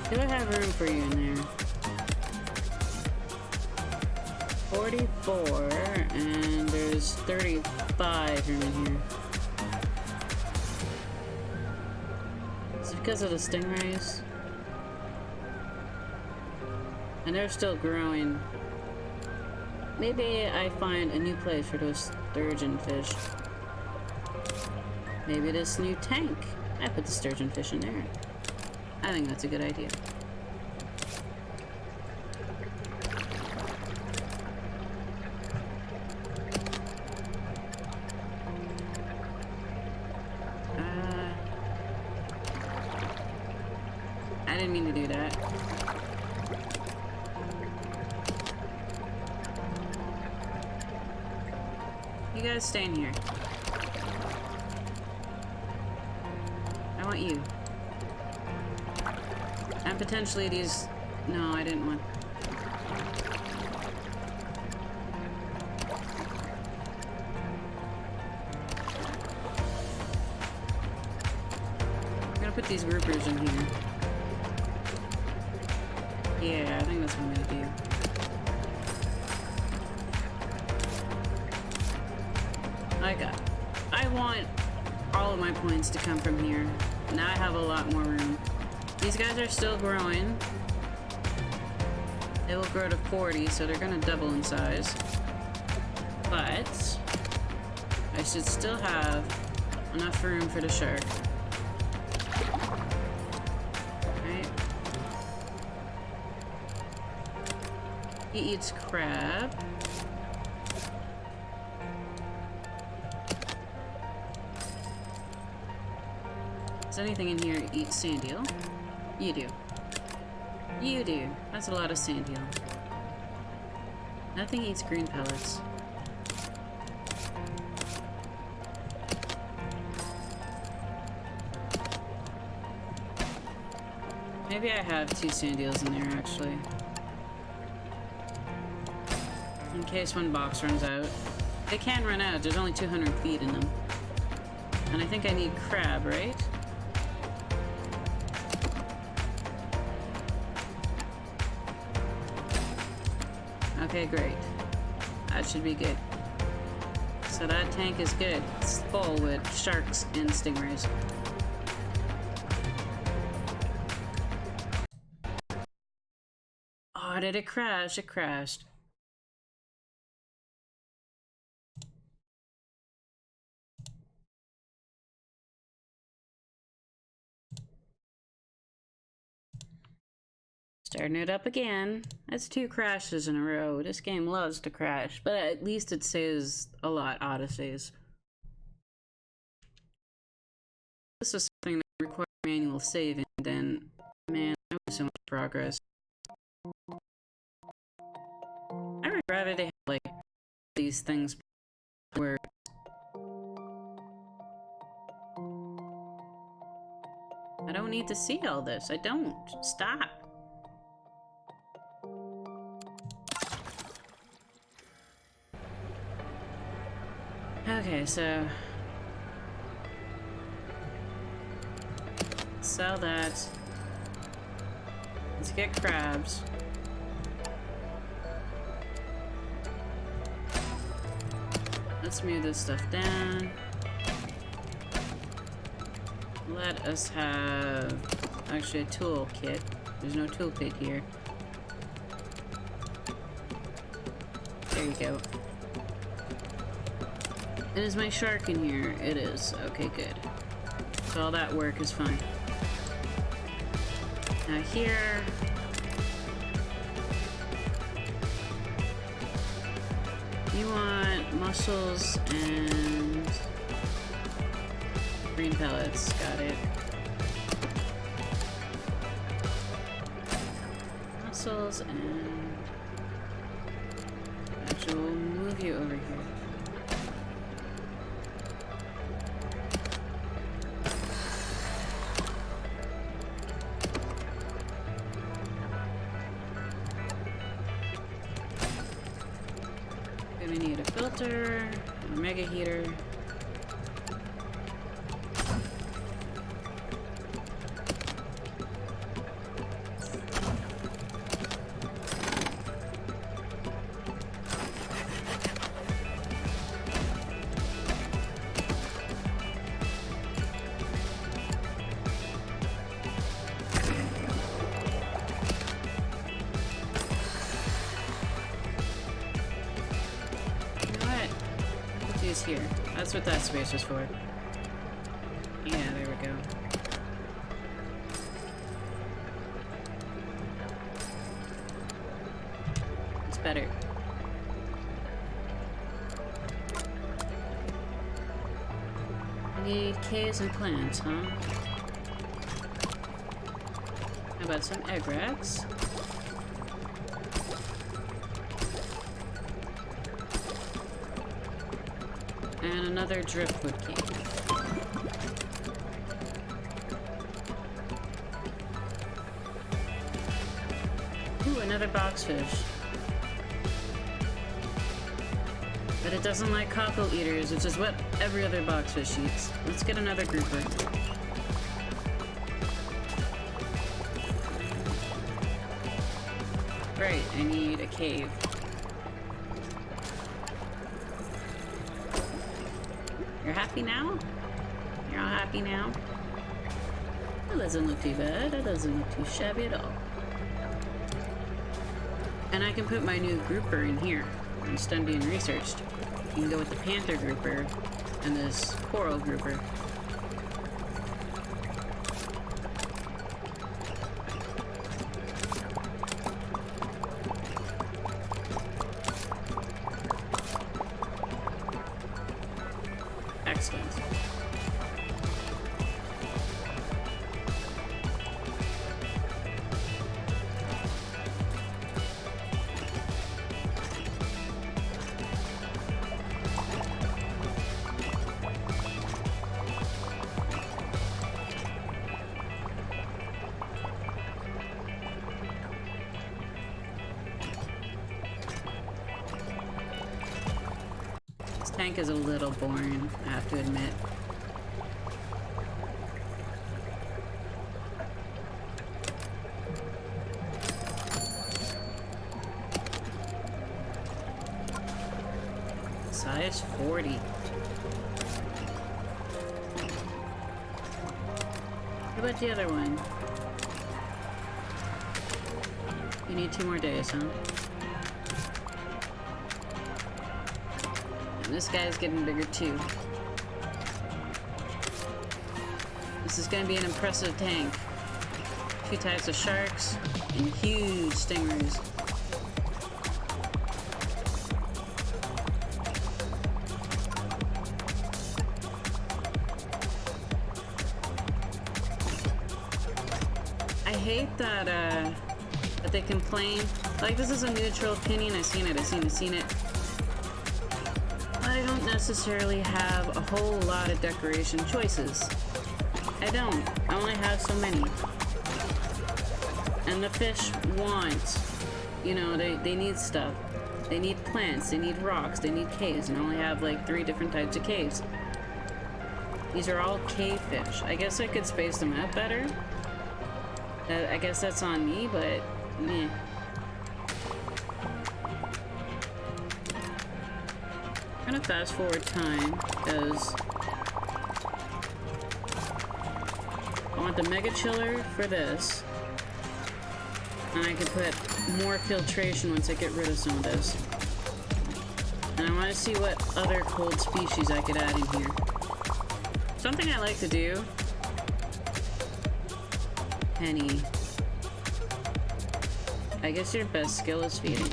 Do I have room for you in there? 44, and there's 35 room in here. Is it because of the stingrays? And they're still growing. Maybe I find a new place for those sturgeon fish. Maybe this new tank. I put the sturgeon fish in there. I think that's a good idea. I didn't mean to do that. You guys stay in here. I want you. And potentially these... No, I didn't want... I'm gonna put these groupers in here. Yeah, I think that's what I'm gonna do. I want all of my points to come from here. Now I have a lot more room. These guys are still growing. They will grow to 40, so they're gonna double in size. But I should still have enough room for the shark. Right? He eats crab. Does anything in here eat sand eel? You do. You do. That's a lot of sand eel. Nothing eats green pellets. Maybe I have 2 sand eels in there, actually. In case one box runs out. They can run out. There's only 200 feet in them. And I think I need crab, right? Okay, great. That should be good. So that tank is good. It's full with sharks and stingrays. Oh, did it crash? It crashed. Starting it up again. That's 2 crashes in a row. This game loves to crash, but at least it saves a lot autosaves. This was something that required manual saving, then, man, I made so much progress. I would rather they had, like, these things where... I don't need to see all this. I don't. Stop. Okay, so sell that. Let's get crabs. Let's move this stuff down. Let us have actually a tool kit. There's no toolkit here. There you go. And is my shark in here? It is. Okay, good. So all that work is fine. Now here... You want mussels and... green pellets. Got it. Mussels and... Actually, we'll move you over here. We need a filter, a mega heater. these here. That's what that space was for. Yeah, there we go. It's better. We need caves and plants, huh? How about some egg racks? And another driftwood cave. Ooh, another boxfish. But it doesn't like cockle eaters, which is what every other boxfish eats. Let's get another grouper. Right, I need a cave. You're happy now? You're all happy now? That doesn't look too bad. That doesn't look too shabby at all. And I can put my new grouper in here. It's done being researched. You can go with the panther grouper and this coral grouper. Excellent. This tank is a little boring, I have to admit. Size 40. What about the other one? You need 2 more days, huh? And this guy's getting bigger too. This is gonna be an impressive tank. 2 types of sharks and huge stingrays. I hate that that they complain. Like, this is a neutral opinion. I've seen it. I don't necessarily have a whole lot of decoration choices. I don't. I only have so many. And the fish want, you know, they need stuff. They need plants, they need rocks, they need caves, and I only have like 3 different types of caves. These are all cave fish. I guess I could space them out better. I guess that's on me, but meh. I'm gonna fast forward time because I want the mega chiller for this, and I can put more filtration once I get rid of some of this. And I want to see what other cold species I could add in here. Something I like to do. Penny. I guess your best skill is feeding.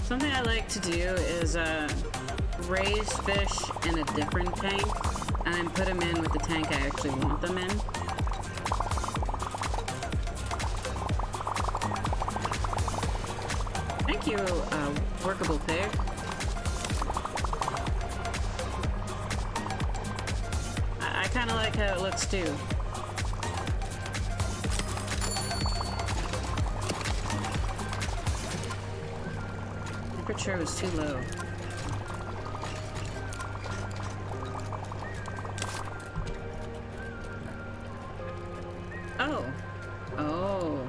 Something I like to do is raise fish in a different tank and then put them in with the tank I actually want them in. Thank you, workable pig. I kind of like how it looks too. Temperature was too low. Oh. Oh.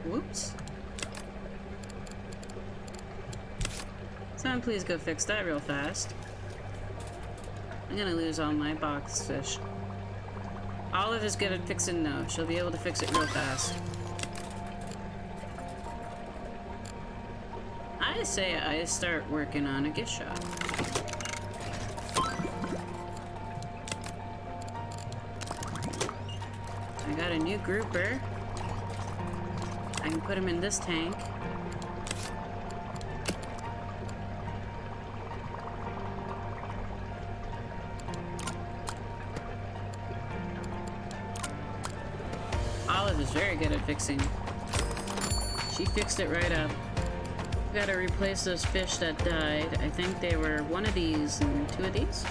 Whoops. Someone please go fix that real fast. I'm gonna lose all my box fish. Olive is good at fixing no. She'll be able to fix it real fast. I say I start working on a gift shop. I got a new grouper. I can put him in this tank. Olive is very good at fixing. She fixed it right up. Gotta replace those fish that died. I think they were one of these and two of these.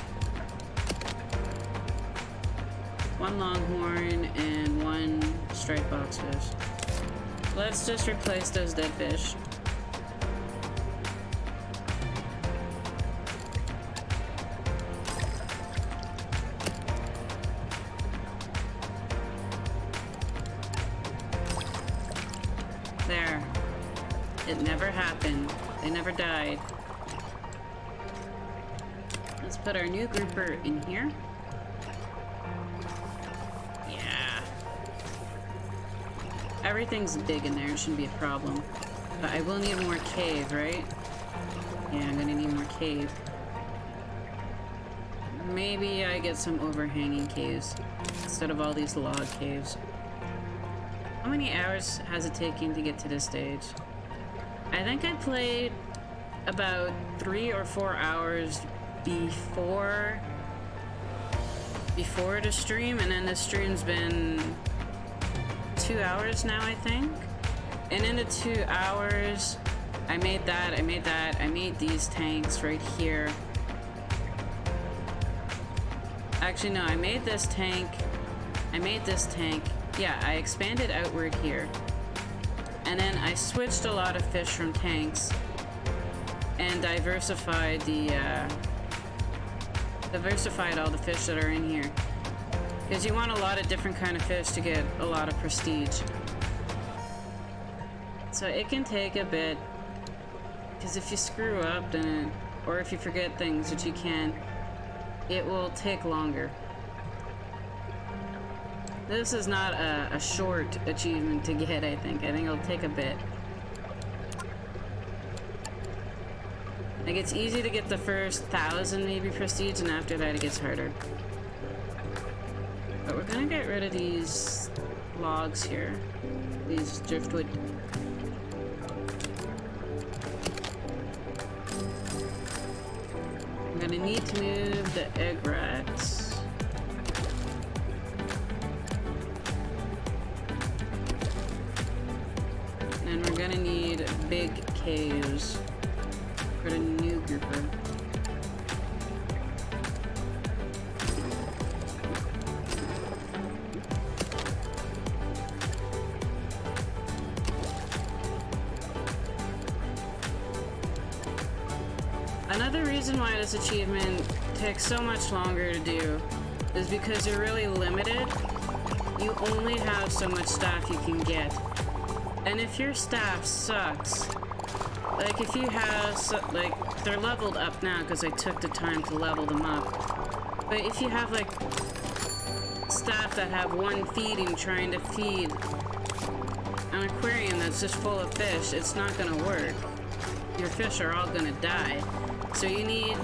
One longhorn and one striped boxfish. Let's just replace those dead fish. There. It never happened. They never died. Let's put our new grouper in here. Yeah. Everything's big in there. It shouldn't be a problem. But I will need more cave, right? Yeah, I'm gonna need more cave. Maybe I get some overhanging caves instead of all these log caves. How many hours has it taken to get to this stage? I think I played about 3 or 4 hours before the stream, and then the stream's been 2 hours now, I think. And in the 2 hours, I made these tanks right here. Actually, no, I made this tank. Yeah, I expanded outward here. And then I switched a lot of fish from tanks and diversified all the fish that are in here. Because you want a lot of different kind of fish to get a lot of prestige. So it can take a bit, because if you screw up, then or if you forget things, which you can, it will take longer. This is not a short achievement to get, I think. I think it'll take a bit. Like, it's easy to get the first 1,000 maybe prestige, and after that it gets harder. But we're gonna get rid of these logs here. These driftwood. I'm gonna need to move the egg rats. And we're gonna need big caves for the new grouper. Another reason why this achievement takes so much longer to do is because you're really limited. You only have so much staff you can get. And if your staff sucks, like if you have, like, they're leveled up now because I took the time to level them up. But if you have, like, staff that have one feeding trying to feed an aquarium that's just full of fish, it's not gonna work. Your fish are all gonna die. So you need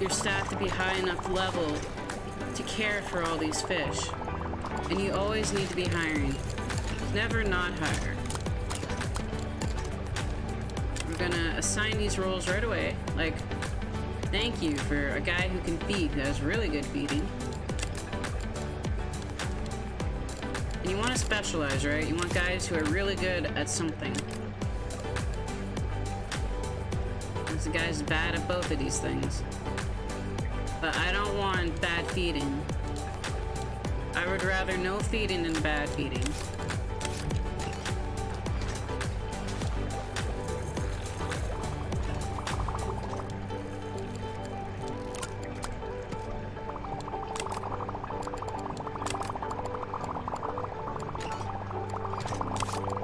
your staff to be high enough level to care for all these fish. And you always need to be hiring. Never not hire. Gonna assign these roles right away. Like, thank you for a guy who can feed, who has really good feeding. And you want to specialize, right? You want guys who are really good at something. There's a guy's bad at both of these things. But I don't want bad feeding. I would rather no feeding than bad feeding.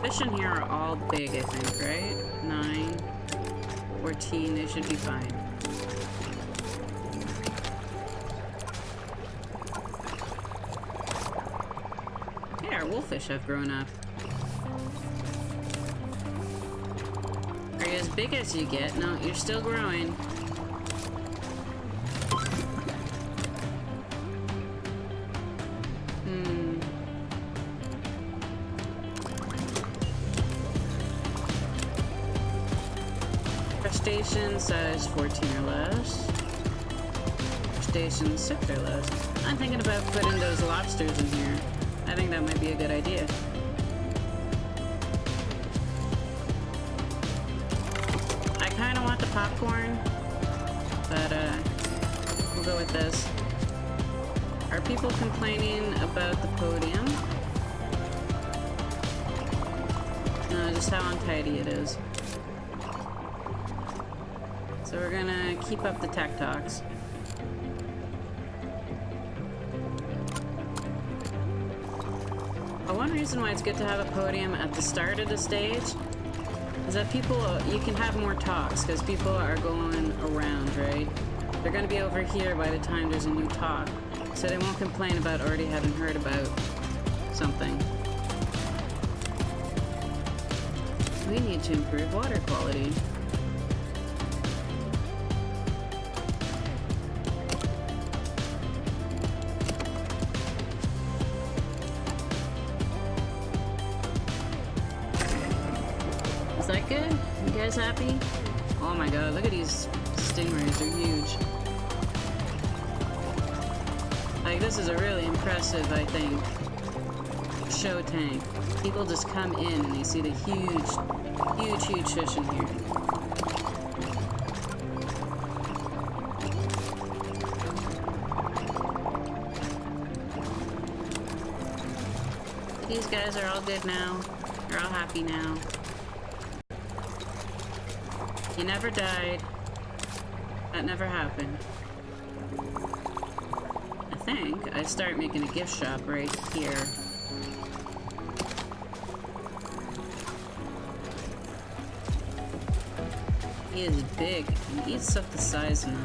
Fish in here are all big, I think, right? 9, 14, they should be fine. Yeah, our wolffish have grown up. Are you as big as you get. No, you're still growing. Crustacean size 14 or less. Crustacean 6 or less. I'm thinking about putting those lobsters in here. I think that might be a good idea. I kind of want the popcorn, but we'll go with this. Are people complaining about the podium? No, just how untidy it is. So we're gonna keep up the tech talks. One reason why it's good to have a podium at the start of the stage is that people, you can have more talks because people are going around, right? They're going to be over here by the time there's a new talk, so they won't complain about already having heard about something. We need to improve water quality. Is that good? You guys happy? Oh my god, look at these stingrays, they're huge. Like, this is a really impressive, I think, show tank. People just come in and they see the huge fish in here. These guys are all good now. They're all happy now. You never died. That never happened. I think I start making a gift shop right here. He is big. He eats stuff the size 9.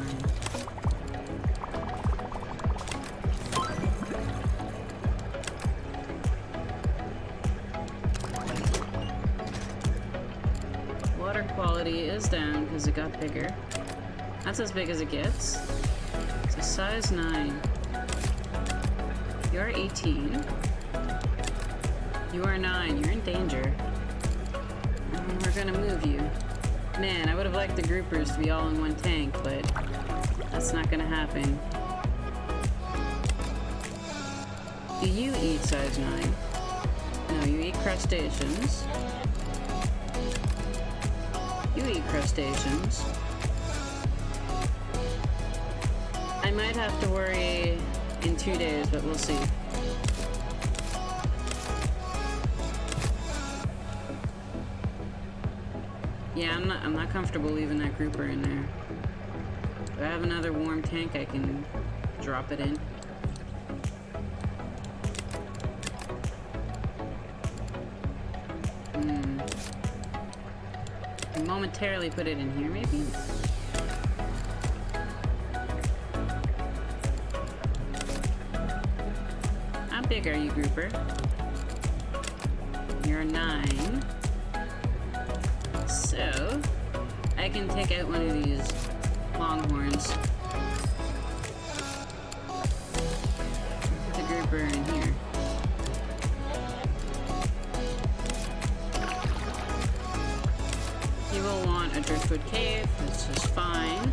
Water quality is down because it got bigger. That's as big as it gets. So size 9. You're 18. You are 9. You're in danger. And we're gonna move you. Man, I would have liked the groupers to be all in one tank, but that's not gonna happen. Do you eat size 9? No, you eat crustaceans. You eat crustaceans. I might have to worry in 2 days, but we'll see. Yeah, I'm not comfortable leaving that grouper in there. Do I have another warm tank I can drop it in? Momentarily put it in here, maybe? How big are you, grouper? You're 9. So, I can take out one of these longhorns. Put the grouper in here. You will want a driftwood cave, which is fine.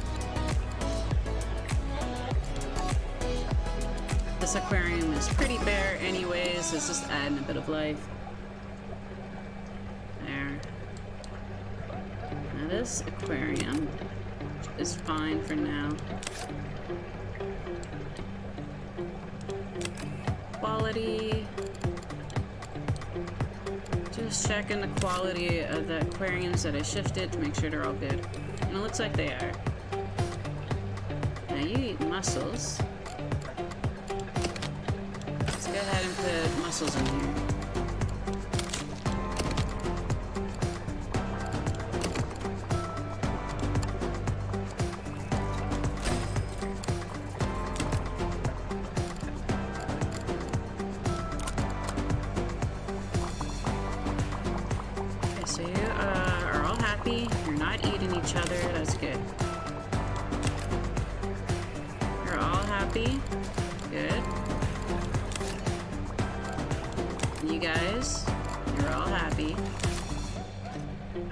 This aquarium is pretty bare anyways, it's just adding a bit of life. There. Now this aquarium is fine for now. Quality. Just checking the quality of the aquariums that I shifted to make sure they're all good. And it looks like they are. Now you eat mussels. Let's go ahead and put mussels in here. So you are all happy. You're not eating each other. That's good. You're all happy. Good. You guys, you're all happy.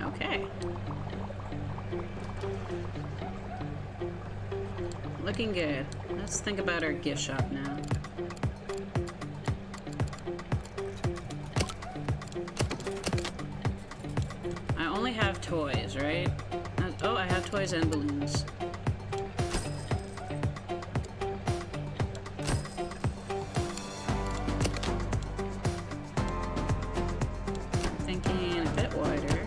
Okay. Looking good. Let's think about our gift shop now. I only have toys, right? Oh, I have toys and balloons. Thinking a bit wider.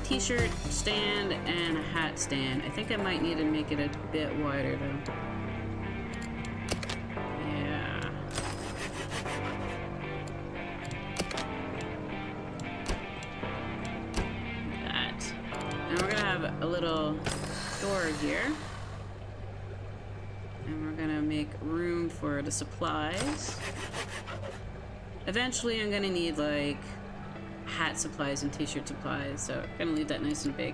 T-shirt stand and a hat stand. I think I might need to make it a bit wider though. Yeah. That. And we're gonna have a little door here. And we're gonna make room for the supplies. Eventually I'm gonna need like hat supplies and t-shirt supplies, so I'm gonna leave that nice and big.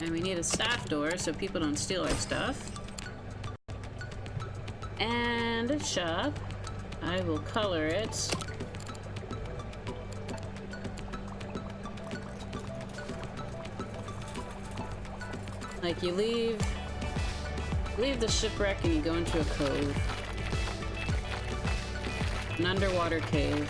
And we need a staff door so people don't steal our stuff. And a shop. I will color it. Like you leave the shipwreck and you go into a cove. An underwater cave.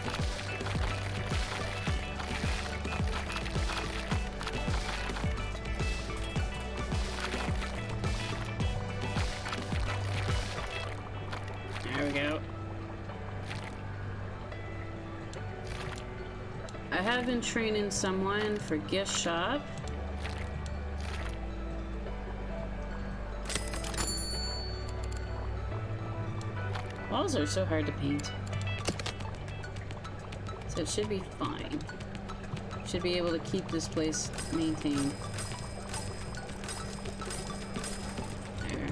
There we go. I have been training someone for gift shop. Walls are so hard to paint. So it should be fine. Should be able to keep this place maintained. There.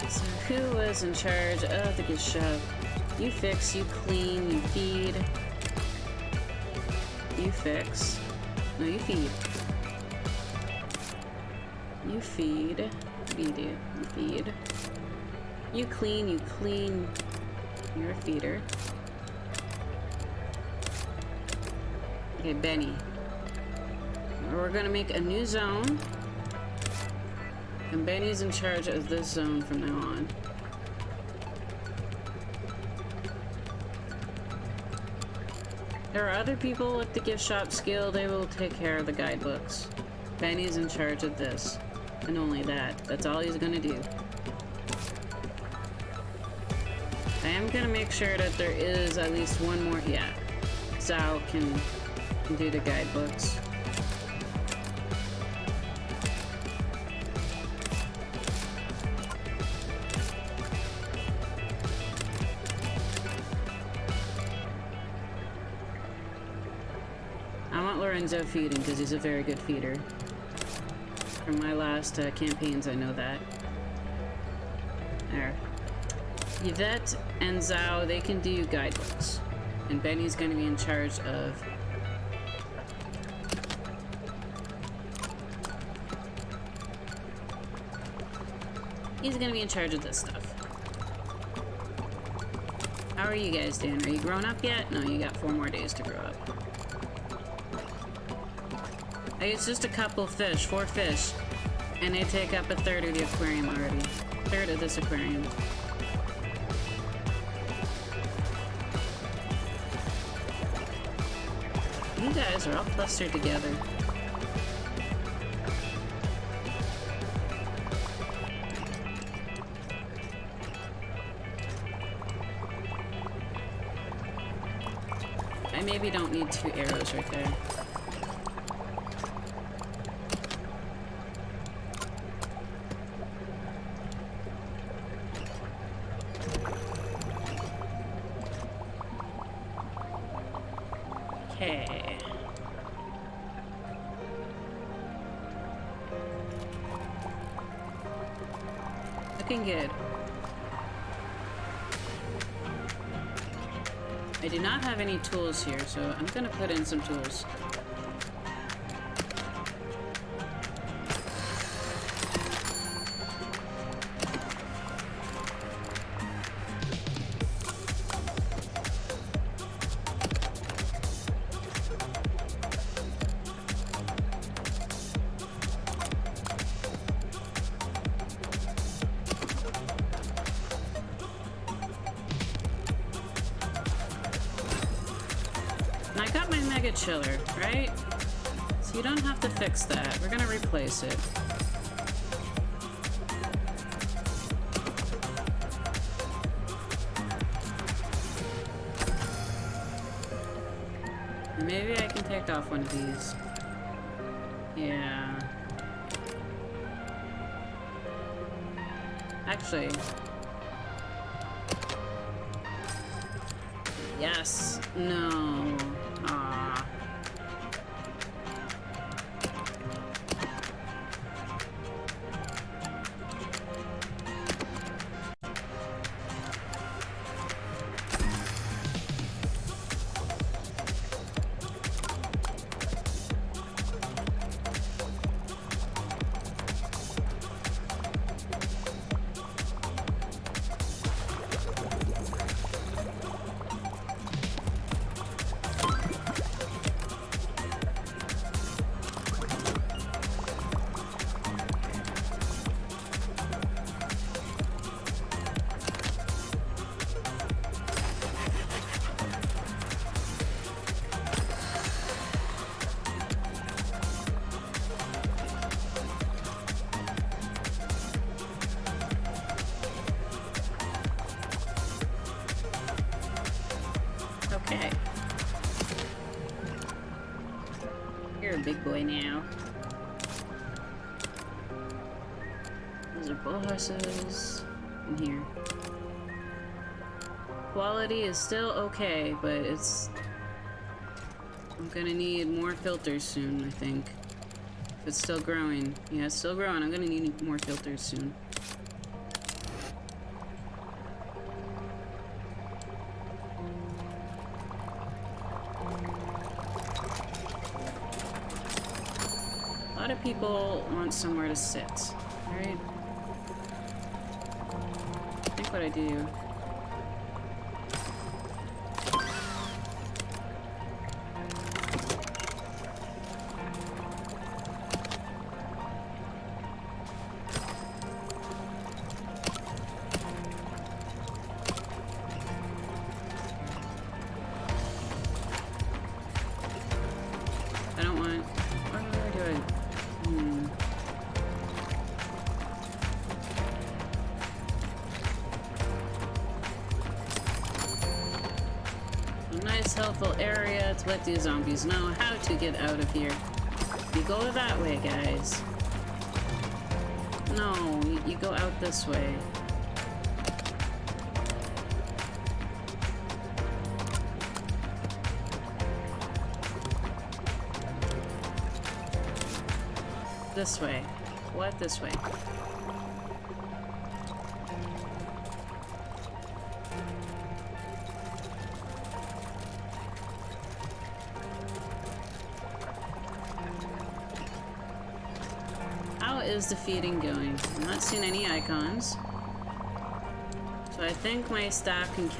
So who was in charge of the gift shop? You fix, you clean, you feed. You fix. No, you feed. You feed. Feed you. You feed. You clean, you clean. You're a feeder. Okay, Benny. We're gonna make a new zone. And Benny's in charge of this zone from now on. There are other people at the gift shop skill. They will take care of the guidebooks. Benny's in charge of this. And only that. That's all he's gonna do. I am gonna make sure that there is at least one more. Yeah. Zhao can do the guidebooks. Lorenzo feeding because he's a very good feeder. From my last campaigns, I know that. There. Yvette and Zhao, they can do guidebooks. And Benny's going to be in charge of... He's going to be in charge of this stuff. How are you guys doing? Are you grown up yet? No, you got 4 more days to grow up. It's just a couple fish, 4 fish, and they take up a third of the aquarium already. Third of this aquarium. guys are all clustered together. I maybe don't need 2 arrows right there. Okay. Looking good. I do not have any tools here, so I'm gonna put in some tools. And I got my Mega Chiller, right? So you don't have to fix that. We're gonna replace it. Maybe I can take off one of these. Yeah. Actually. Yes. No. Aww. Okay. You're a big boy now. Those are bosses in here. Quality is still okay, but it's... I'm gonna need more filters soon, I think. If it's still growing. Yeah, it's still growing. I'm gonna need more filters soon. A lot of people want somewhere to sit, right? I think what I do... I don't want... Where do I... A nice, helpful area to let these zombies know how to get out of here. You go that way, guys. No, you go out this way. This way. What? This way. How is the feeding going? I'm not seeing any icons. So I think my staff can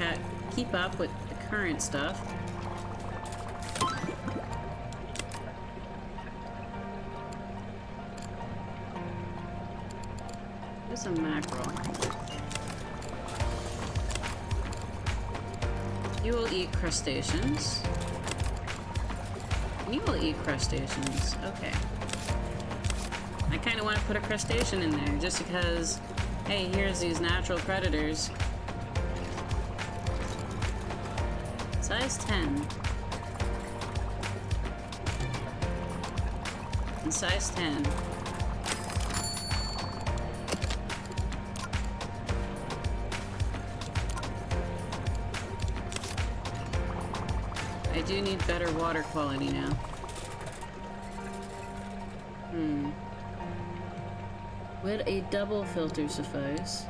keep up with the current stuff. There's a mackerel. You will eat crustaceans. You will eat crustaceans. Okay. I kind of want to put a crustacean in there just because, hey, here's these natural predators. Size 10. And size 10. I do need better water quality now. Would a double filter suffice?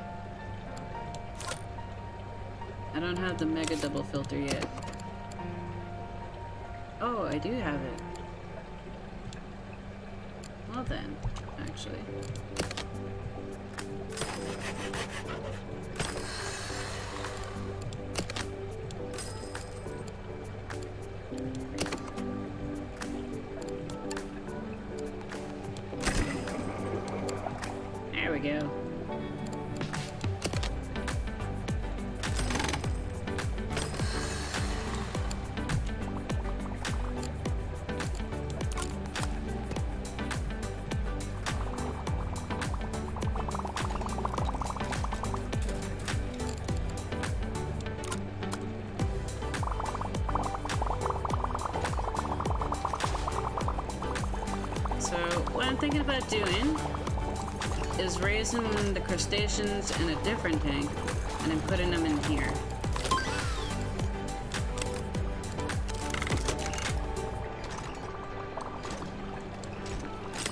I don't have the mega double filter yet. Oh, I do have it. Well then, actually. There we go. So what I'm thinking about doing is raising the crustaceans in a different tank and then putting them in here.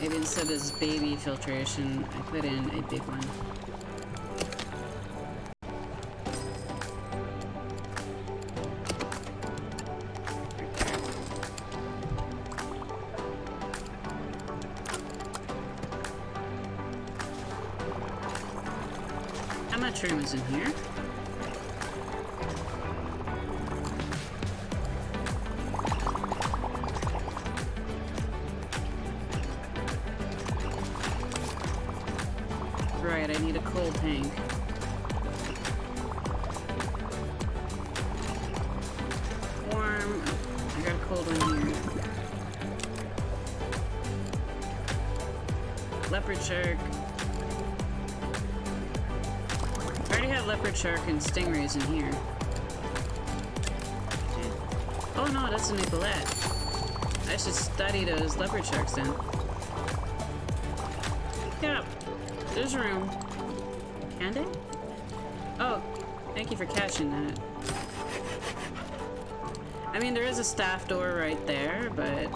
Maybe instead of baby filtration, I put in a big one. How much room is in here? Right, I need a cold tank. Warm. I got a cold one here. Leopard shark. I already have leopard shark and stingrays in here. Oh no, that's a Nicolette. I should study those leopard sharks then. Yep. There's room. Can they? Oh, thank you for catching that. I mean, there is a staff door right there, but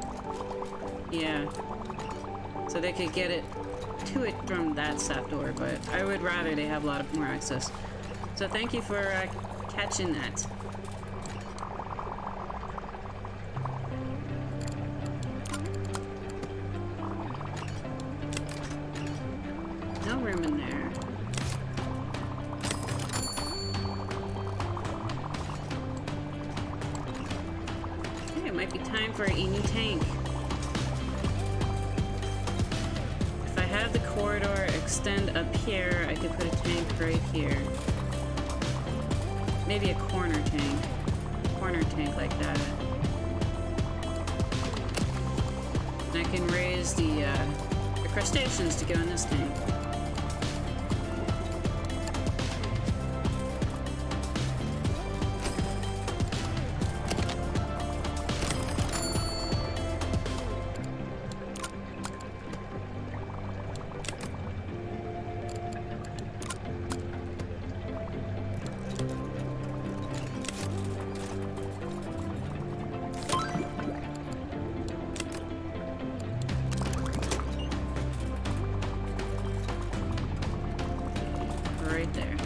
yeah. So they could get it to it from that staff door, but I would rather they have a lot more access. So thank you for catching that. No room in there. Okay, it might be time for a new tank. If I have the corridor extend up here, I could put a tank right here. Maybe a corner tank. Corner tank like that. And I can raise the crustaceans to go in this tank. Right there.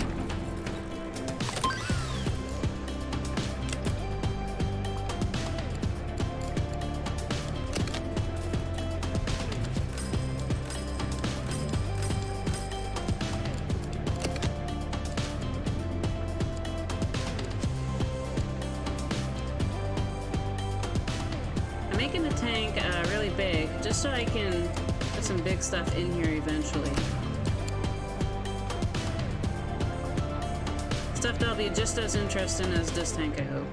I'm making the tank really big just so I can put some big stuff in here eventually. Stuff that'll be just as interesting as this tank, I hope.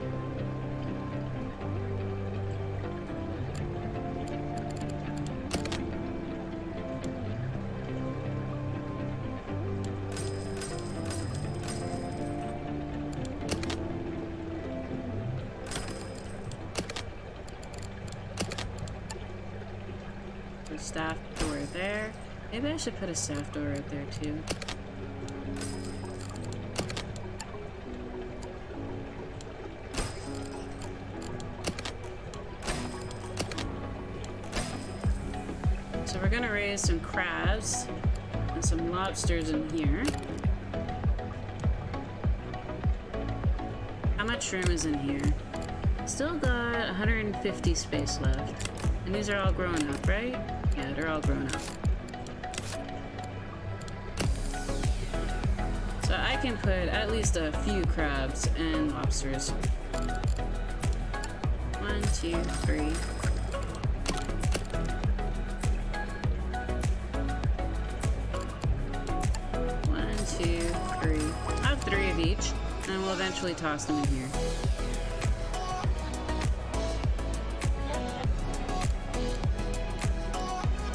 staff door there. Maybe I should put a staff door right there too. So we're gonna raise some crabs and some lobsters in here. How much room is in here? Still got 150 space left. And these are all grown up, right? Yeah, they're all grown up. So I can put at least a few crabs and lobsters. 1, 2, 3. 1, 2, 3. I have 3 of each, and we'll eventually toss them in here.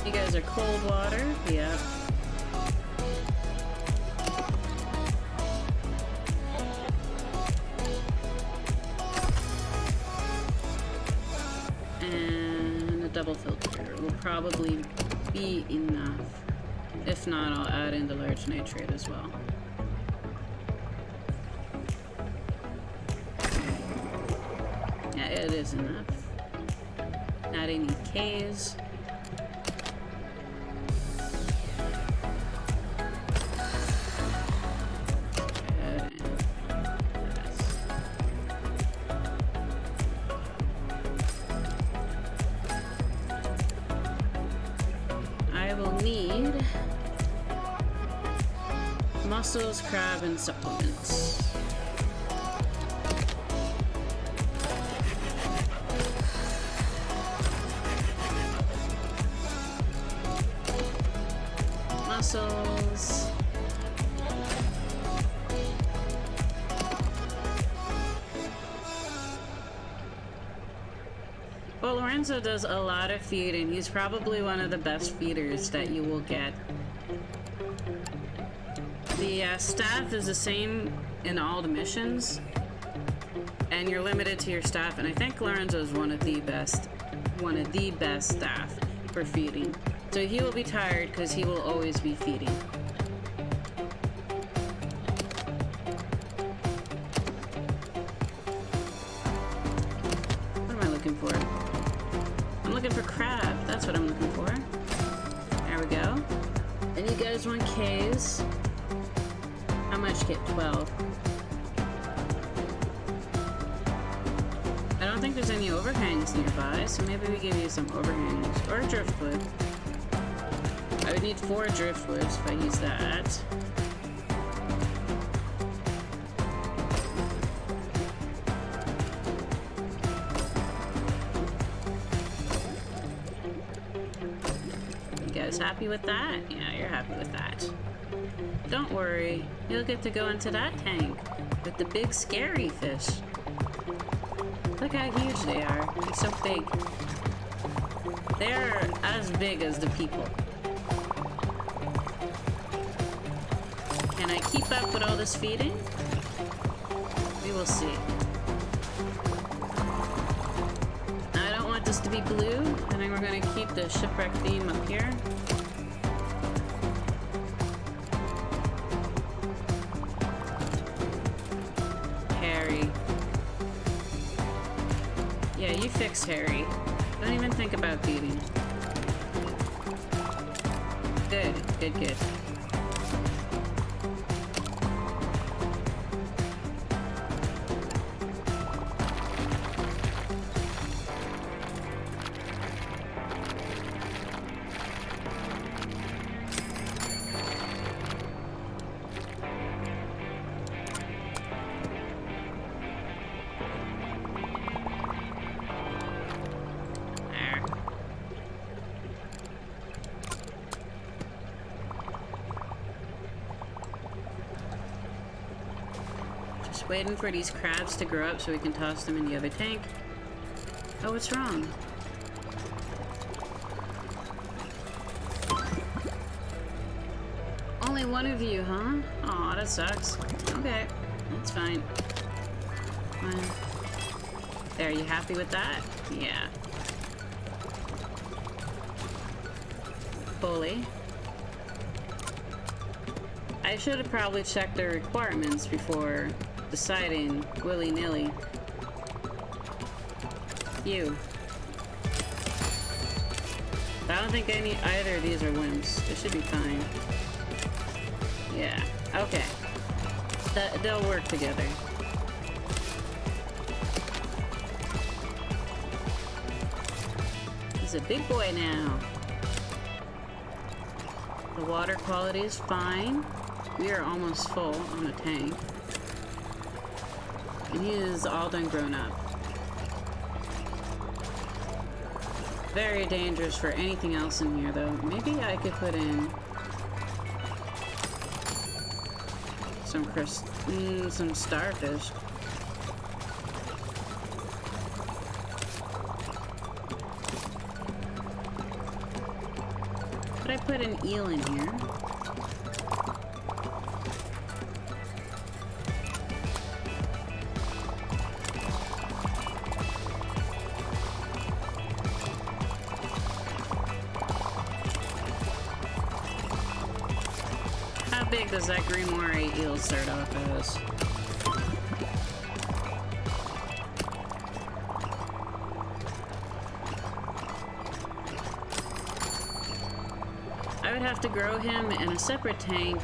You guys are cold water? Yep. And a double filter will probably be enough. If not, I'll add in the large nitrate as well. Yeah, it is enough. Not any Ks. Mussels, crab, and supplements. Mussels. Well, Lorenzo does a lot of feeding. He's probably one of the best feeders that you will get. The staff is the same in all the missions, and you're limited to your staff, and I think Lorenzo is one of the best staff for feeding. So he will be tired because he will always be feeding. What am I looking for? I'm looking for crab. That's what I'm looking for. There we go. And you guys want Ks. How much get 12? I don't think there's any overhangs nearby, so maybe we give you some overhangs. Or driftwood. I would need 4 driftwoods if I use that. You guys happy with that? Yeah, you're happy with that. Don't worry, you'll get to go into that tank with the big scary fish. Look how huge they are. They're so big. They're as big as the people. Can I keep up with all this feeding? We will see. I don't want this to be blue. I think we're going to keep the shipwreck theme up here. Yeah, you fix Harry. Don't even think about feeding. Good, good, good. Waiting for these crabs to grow up so we can toss them in the other tank. Oh, what's wrong? Only one of you, huh? Aw, that sucks. Okay, that's fine. There, you happy with that? Yeah. fully. I should have probably checked the requirements before deciding willy-nilly. You. I don't think either of these are wimps. They should be fine. Yeah. Okay. They'll work together. He's a big boy now. The water quality is fine. We are almost full on the tank. And he is all done grown up. Very dangerous for anything else in here, though. Maybe I could put in some starfish. Could I put an eel in here? How big does that green moray eel start off as? I would have to grow him in a separate tank,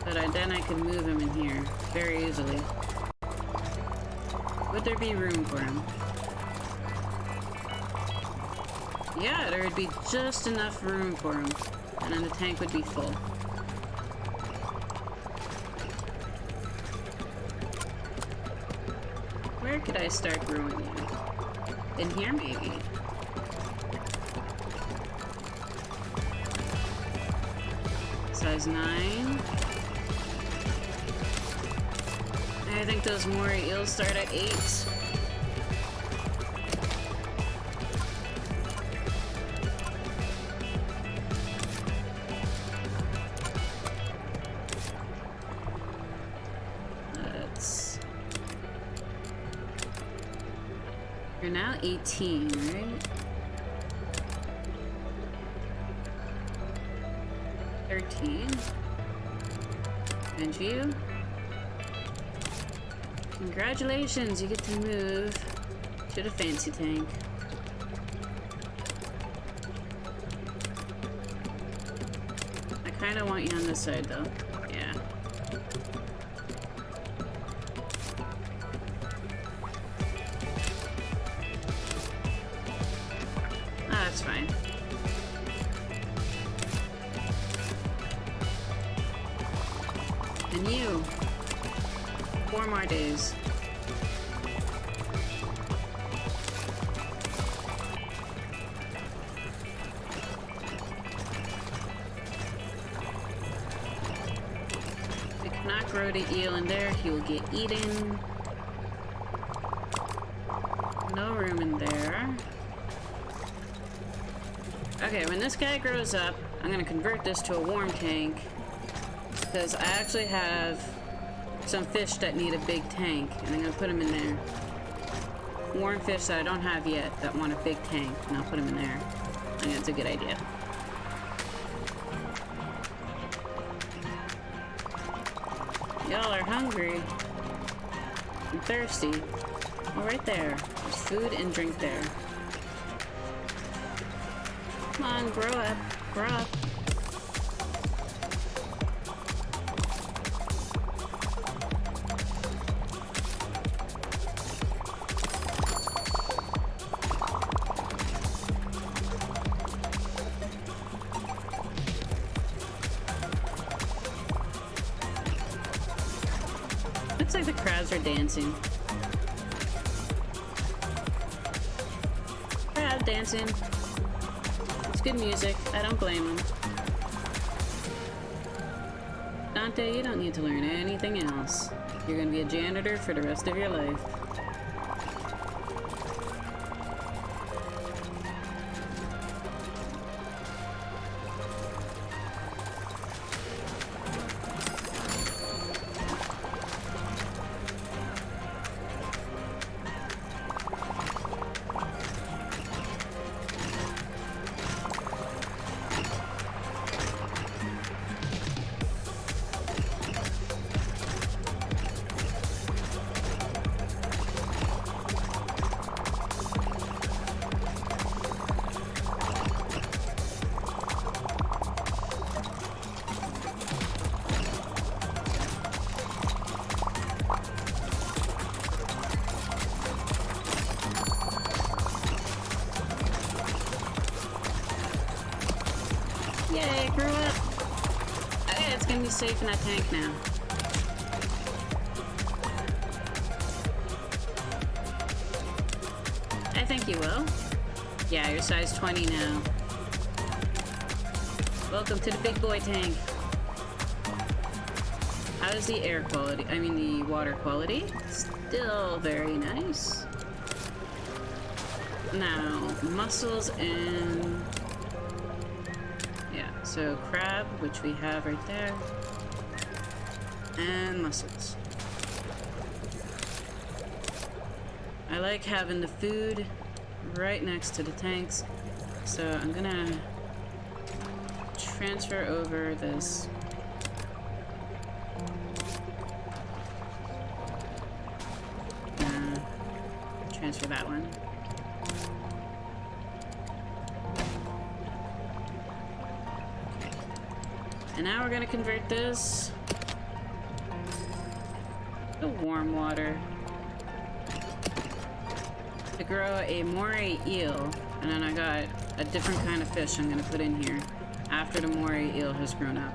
but then I could move him in here very easily. Would there be room for him? Yeah, there would be just enough room for him, and then the tank would be full. Where could I start growing you? In here, maybe? Size 9. I think those moray eels start at 8. You're now 18, right? And you? Congratulations, you get to move to the fancy tank. I kinda want you on this side though. Yeah. Ah, that's fine. And you. 4 more days. I cannot grow the eel in there. He will get eaten. No room in there. Okay, when this guy grows up, I'm gonna convert this to a warm tank. Because I actually have some fish that need a big tank, and I'm gonna put them in there. Warm fish that I don't have yet that want a big tank, and I'll put them in there. I think that's a good idea. Y'all are hungry and thirsty. Oh, right there. There's food and drink there. Come on, grow up. Grow up. Looks like the crabs are dancing. Crab dancing. It's good music. I don't blame them. Dante, you don't need to learn anything else. You're gonna be a janitor for the rest of your life. be safe in that tank now. I think you will. Yeah, you're size 20 now. Welcome to the big boy tank. How is the air quality? I mean the water quality? Still very nice. Now, mussels and... yeah, so crab, which we have right there. And mussels. I like having the food right next to the tanks. So I'm gonna transfer over this. Transfer that one. Okay. And now we're gonna convert this to warm water to grow a moray eel. And then I got a different kind of fish I'm gonna put in here after the moray eel has grown up.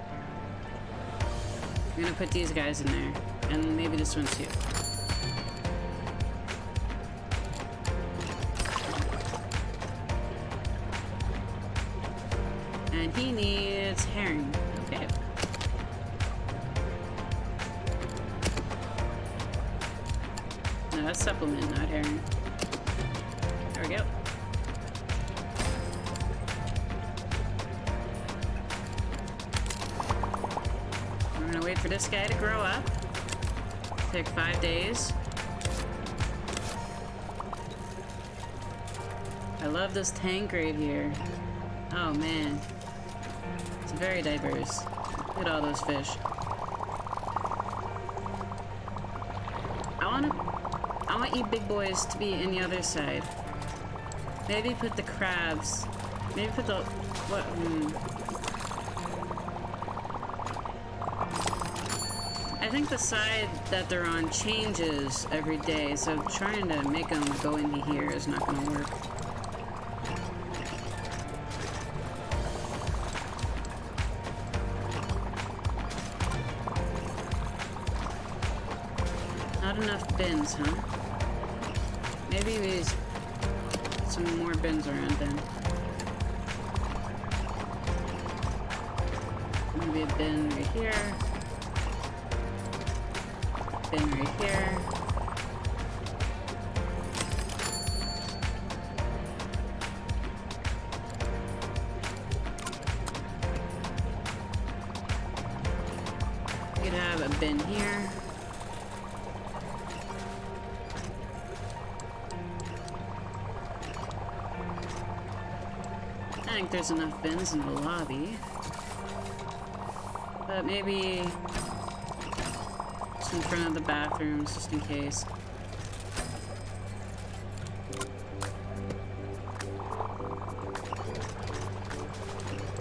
I'm gonna put these guys in there, and maybe this one too. And he needs herring. Okay. No, that's supplement, not herring. There we go. We're gonna wait for this guy to grow up. Take 5 days. I love this tank right here. Oh man. It's very diverse. Look at all those fish. I want you big boys to be in the other side. Maybe put the crabs. Maybe put the what? I think the side that they're on changes every day, so trying to make them go into here is not going to work. Not enough bins, huh? Maybe we use some more bins around then. Maybe a bin right here. Bin right here. We could have a bin here. I think there's enough bins in the lobby. But maybe just in front of the bathrooms, just in case.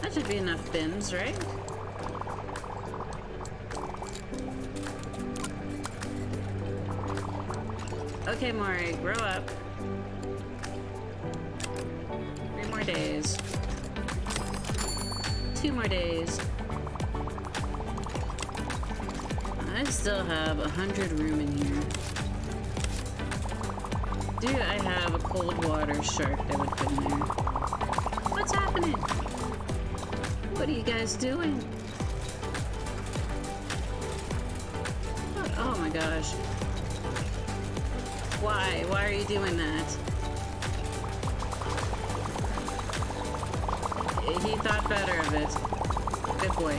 That should be enough bins, right? Okay, Maury, grow up. 3 more days. 2 more days. I still have 100 room in here. Do I have a cold water shark that would fit in there? What's happening? What are you guys doing? What? Oh my gosh. Why? Why are you doing that? He thought better of it. Good boy.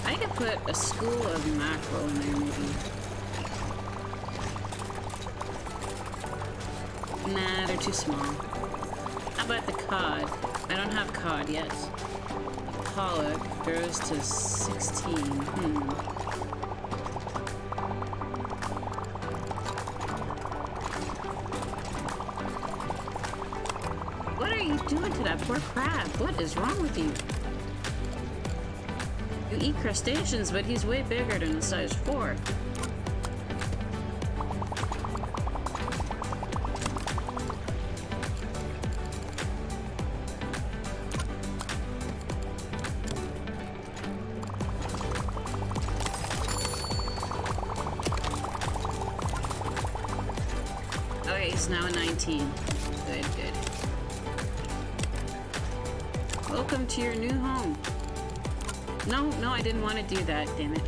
I could put a school of mackerel in there, maybe. Nah, they're too small. How about the cod? I don't have cod yet. The pollock grows to 16. What are you doing to that poor crab? What is wrong with you? You eat crustaceans, but he's way bigger than a size 4. Yes, now a 19. Good, good. Welcome to your new home. No, no, I didn't want to do that, damn it.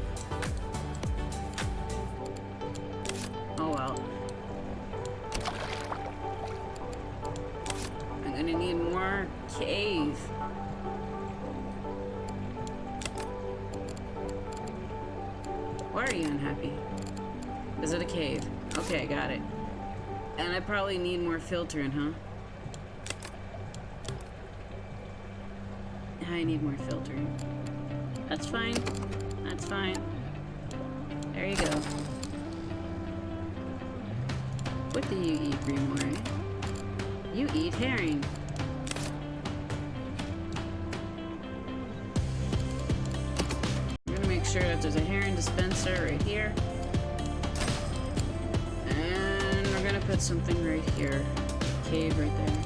Oh well. I'm gonna need more cave. Why are you unhappy? Is it a cave? Okay, got it. And I probably need more filtering, huh? I need more filtering. That's fine. That's fine. There you go. What do you eat, Grimoire? You eat herring. I'm gonna make sure that there's a herring dispenser right here. And we're gonna put something right here. Cave right there.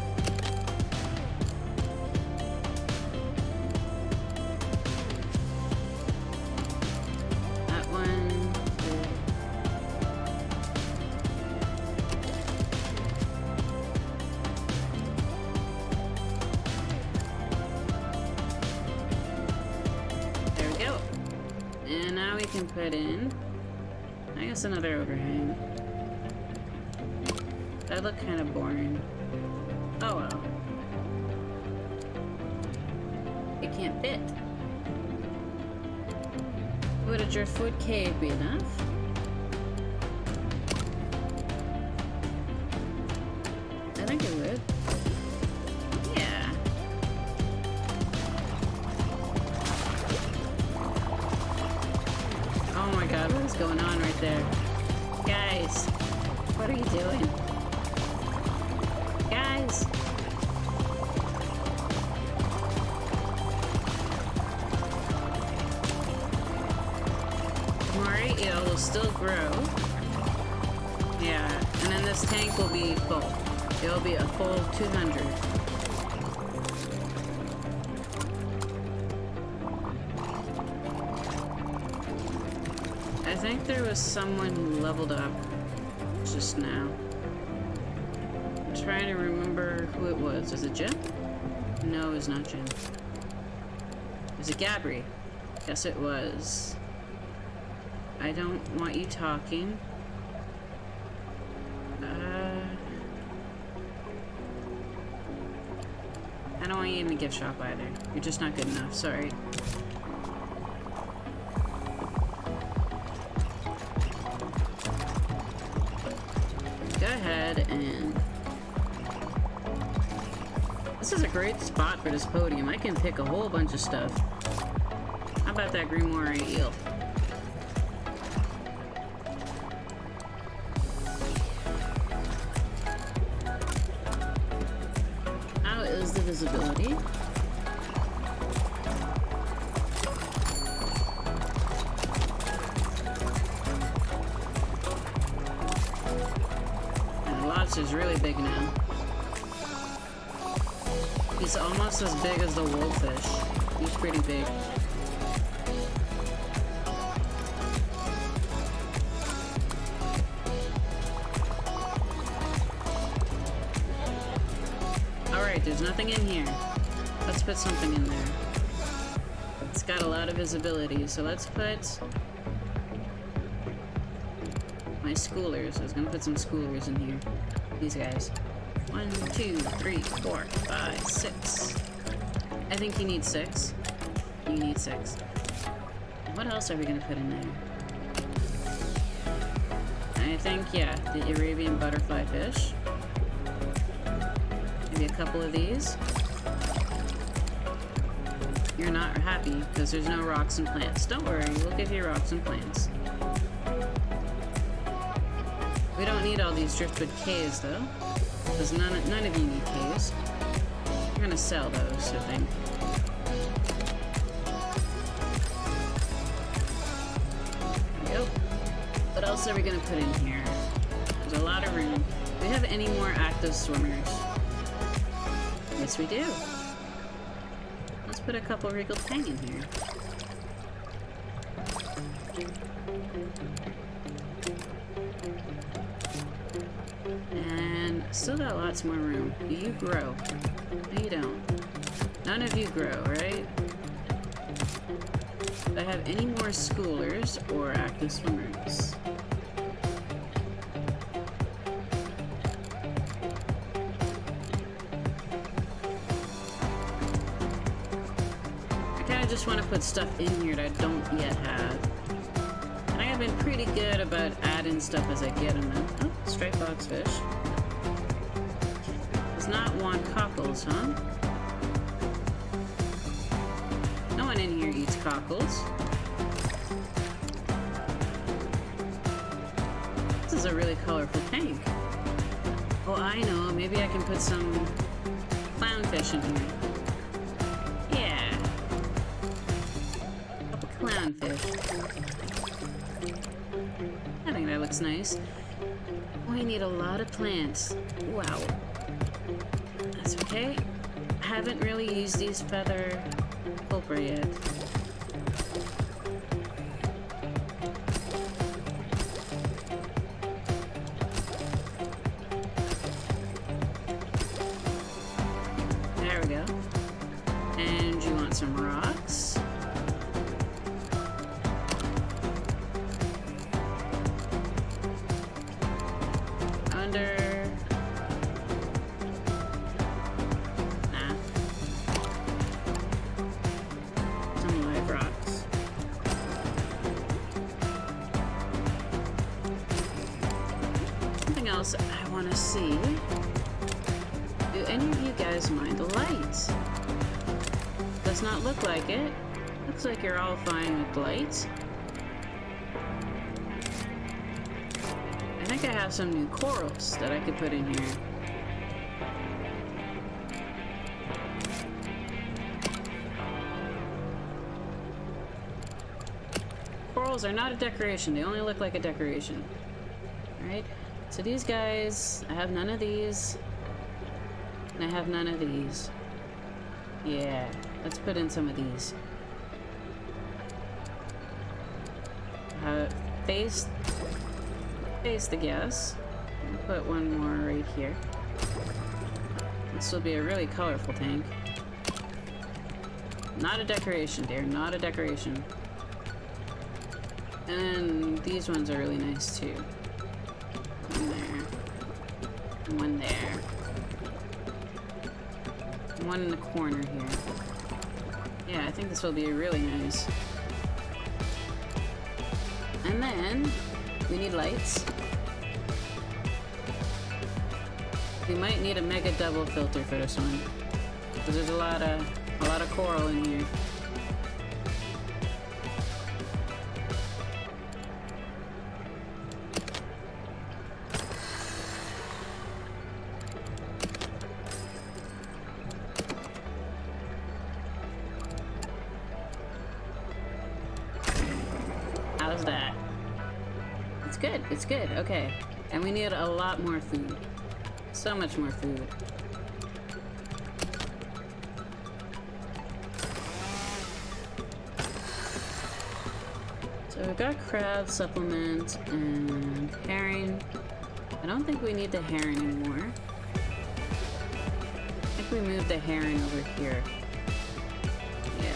Put in, I guess, another overhang. That looked kind of boring. Oh well. It can't fit. Would a driftwood cave be enough? I think it would. Yeah. Oh my god, what is going on right there? Guys, what are you doing? Guys! Mori eel will still grow. Yeah, and then this tank will be full. It will be a full 200. I think there was someone who leveled up just now. I'm trying to remember who it was. Was it Jim? No, it was not Jim. Was it Gabri? Yes, it was. I don't want you talking. I don't want you in the gift shop either. You're just not good enough. Sorry. Go ahead and... This is a great spot for this podium. I can pick a whole bunch of stuff. How about that Grimoire eel? How is the visibility? Is really big now. He's almost as big as the wolffish. He's pretty big. Alright, there's nothing in here. Let's put something in there. It's got a lot of visibility, so let's put my schoolers. I was gonna put some schoolers in here. These guys. 1, 2, 3, 4, 5, 6. I think you need 6. You need 6. What else are we gonna put in there? I think, yeah, the Arabian butterfly fish. Maybe a couple of these. You're not happy because there's no rocks and plants. Don't worry, we'll give you rocks and plants. We don't need all these driftwood caves, though, because none of you need caves. You're gonna sell those, I think. There we go. What else are we gonna put in here? There's a lot of room. Do we have any more active swimmers? Yes, we do. Let's put a couple regal tang in here. And Still got lots more room. You grow. No, you don't. None of you grow, right? Do I have any more schoolers or active swimmers? I kind of just want to put stuff in here that I don't yet have. And I have been pretty good about adding stuff as I get them. Oh, striped boxfish. Does not want cockles, huh? No one in here eats cockles. This is a really colorful tank. Oh, I know. Maybe I can put some clownfish in here. Yeah. A couple clownfish. I think that looks nice. We need a lot of plants. Wow. That's okay. I haven't really used these feather pulper yet. There we go. And you want some rocks? Under... nah. Some live rocks. Something else I want to see. Do any of you guys mind the lights? Does not look like it. Looks like you're all fine with lights. I think I have some new corals that I could put in here. Corals are not a decoration. They only look like a decoration. Alright, so these guys, I have none of these. And I have none of these. Yeah, let's put in some of these. Face the gas. I'll put one more right here. This will be a really colorful tank. Not a decoration, dear. Not a decoration. And these ones are really nice too. One there. One there. One in the corner here. Yeah, I think this will be really nice. And then we need lights. We might need a mega double filter for this one, because there's a lot of coral in here. How's that? It's good. It's good. Okay. And we need a lot more food. So much more food. So we've got crab supplement and herring. I don't think we need the herring anymore. I think we moved the herring over here. Yeah.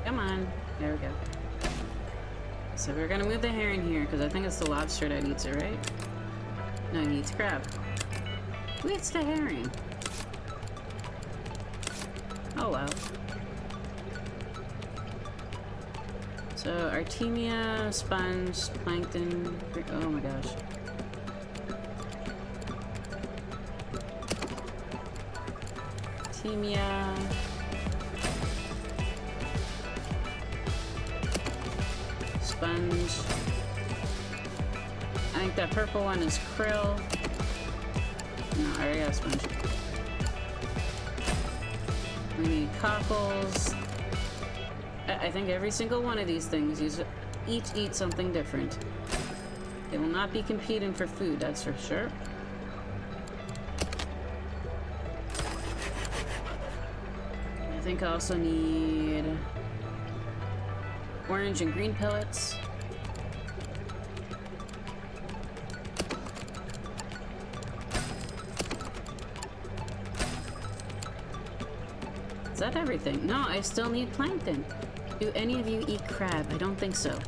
Come on. There we go. So we're gonna move the herring here, because I think it's the lobster that eats it, right? No, he eats crab. Who eats the herring? Oh well. So Artemia, sponge, plankton. Oh my gosh. Artemia. Sponge. I think that purple one is krill. No, I already got sponge. We need cockles. I think every single one of these things each eat something different. They will not be competing for food, that's for sure. I think I also need orange and green pellets. Is that everything? No, I still need plankton. Do any of you eat crab? I don't think so.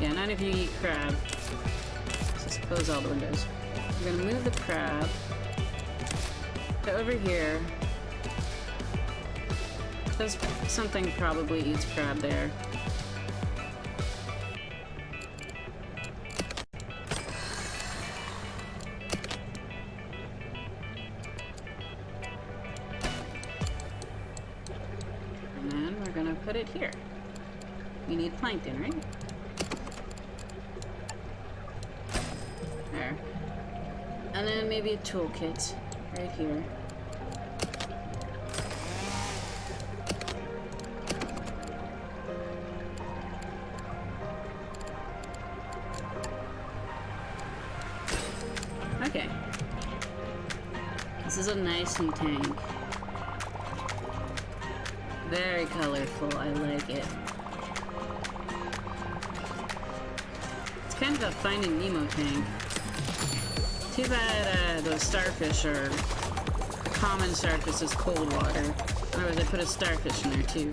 Yeah, none of you eat crab. So let's close all the windows. I'm gonna move the crab to over here. Because something probably eats crab there. And then we're gonna put it here. We need plankton, right? There. And then maybe a toolkit right here. Okay. This is a nice new tank. Very colorful, I like it. It's kind of a Finding Nemo tank. Too bad those starfish are common starfish is cold water. Otherwise I put a starfish in there too.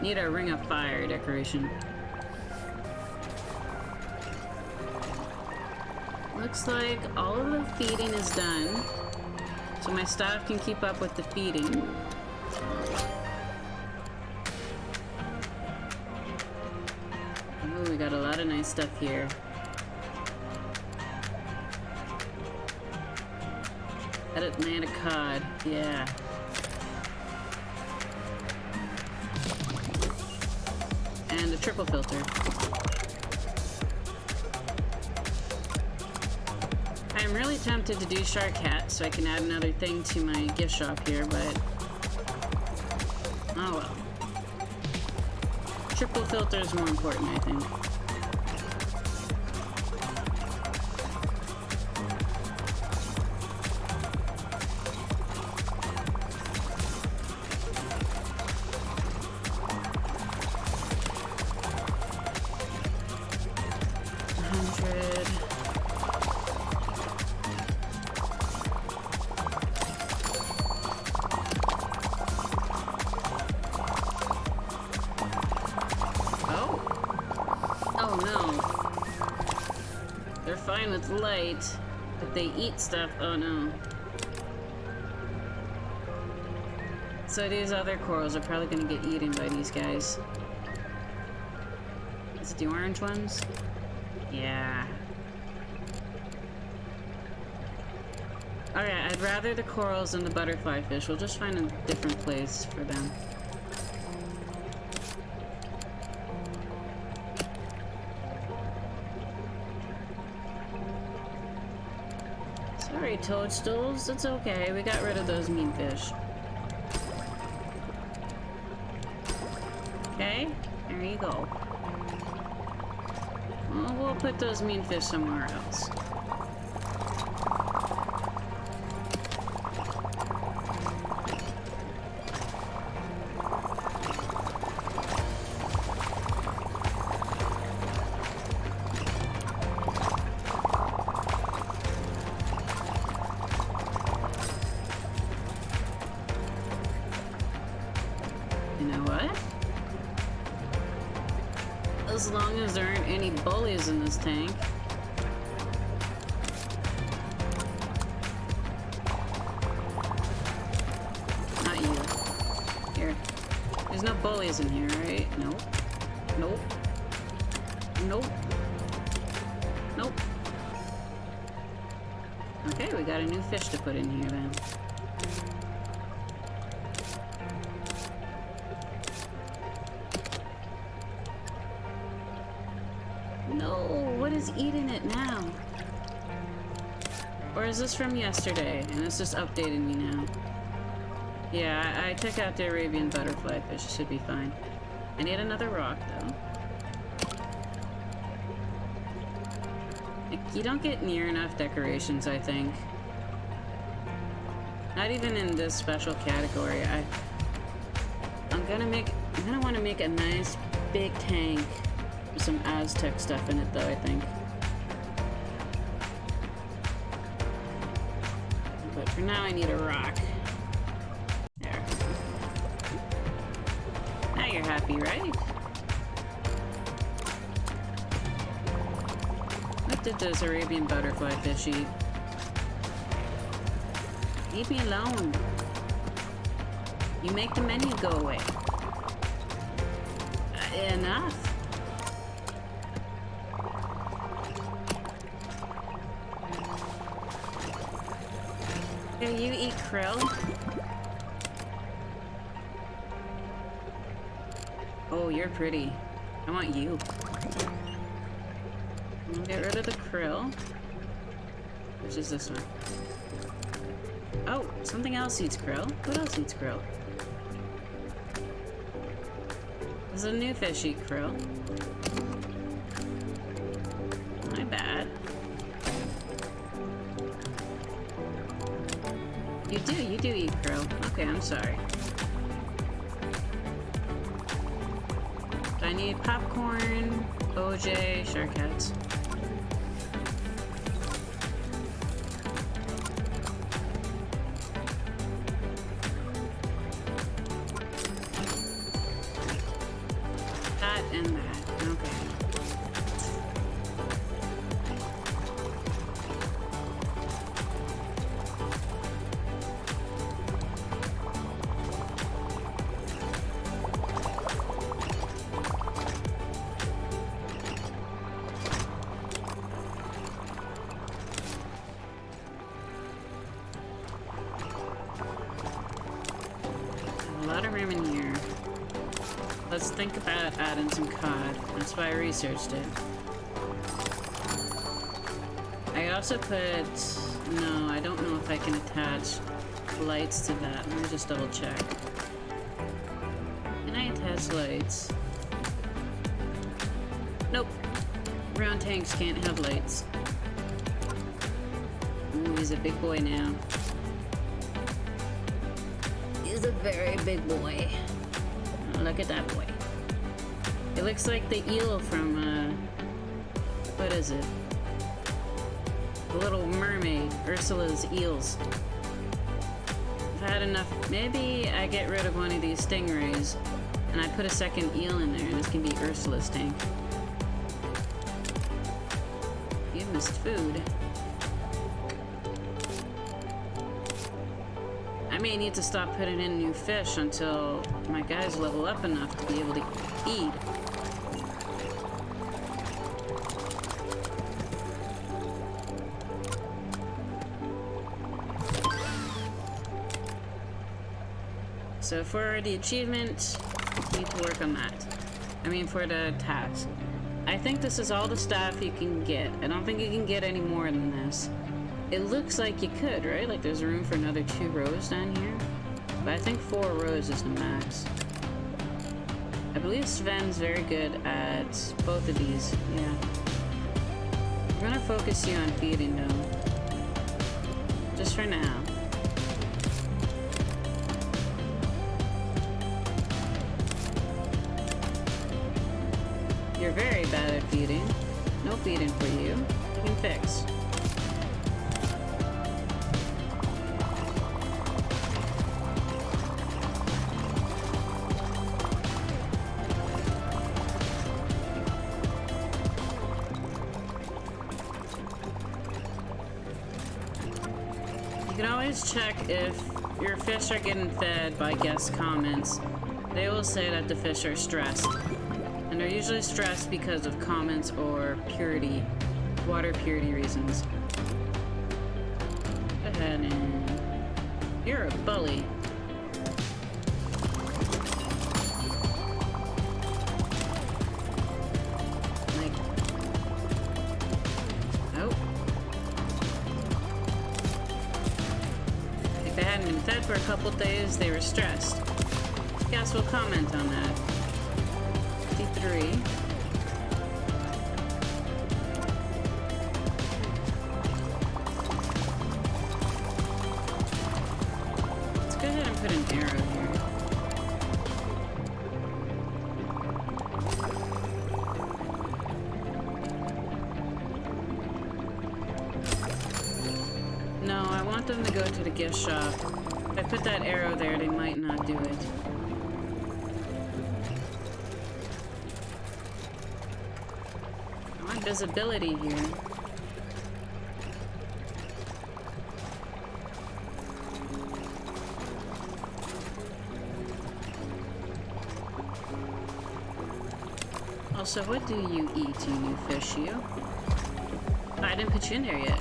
Need a ring of fire decoration. Looks like all of the feeding is done, so my staff can keep up with the feeding. Ooh, we got a lot of nice stuff here. Atlantic cod, yeah. And a triple filter. I'm really tempted to do shark hat so I can add another thing to my gift shop here, but oh well. Triple filter is more important, I think. With light, but they eat stuff. Oh no. So these other corals are probably going to get eaten by these guys. Is it the orange ones? Yeah. Okay, I'd rather the corals than the butterfly fish. We'll just find a different place for them. Sorry, toadstools. It's okay. We got rid of those mean fish. Okay, there you go. Well, we'll put those mean fish somewhere else. You know what? As long as there aren't any bullies in this tank. Not you. Here. There's no bullies in here, right? Nope. Nope. Nope. Nope. Okay, we got a new fish to put in here then. No, what is eating it now? Or is this from yesterday and it's just updating me now? Yeah, I took out the Arabian butterfly fish. It should be fine. I need another rock though. You don't get near enough decorations, I think. Not even in this special category. I'm gonna want to make a nice big tank with some Aztec stuff in it though, I think. But for now I need a rock. There. Now you're happy, right? What did this Arabian butterfly fish eat? Leave me alone. You make the menu go away. Enough. Here, you eat krill? Oh, you're pretty. I want you. I'll get rid of the krill. Which is this one? Oh, something else eats krill. What else eats krill? There's a new fish eat krill. My bad. You do eat krill. Okay, I'm sorry. I need popcorn, OJ, shark heads. That and that. Okay. A lot of room in here. Let's think about adding some cod. That's why I researched it. I also put... No, I don't know if I can attach lights to that. Let me just double check. Can I attach lights? Nope. Round tanks can't have lights. Ooh, he's a big boy now. He's a very big boy. Look at that boy. It looks like the eel from, what is it? The Little Mermaid, Ursula's eels. If I had enough, maybe I get rid of one of these stingrays and I put a second eel in there and this can be Ursula's tank. You missed food. I may need to stop putting in new fish until my guys level up enough to be able to feed. So for the achievement, we need to work on that. I mean for the task. I think this is all the stuff you can get. I don't think you can get any more than this. It looks like you could, right? Like there's room for another 2 rows down here. But I think 4 rows is the max. I believe Sven's very good at both of these. Yeah. I'm gonna focus you on feeding though. Just for now. You're very bad at feeding. No feeding for you. You can fix. You can always check if your fish are getting fed by guest comments. They will say that the fish are stressed. And they're usually stressed because of comments or purity, water purity reasons. Go ahead and... You're a bully. Like... Oh. If they hadn't been fed for a couple days, they were stressed. Guess we'll comment on that. 53. Let's go ahead and put an arrow here. No, I want them to go to the gift shop. If I put that arrow there, they might not do it. Visibility here. Also, what do you eat, you new fish, you? Oh, I didn't put you in there yet.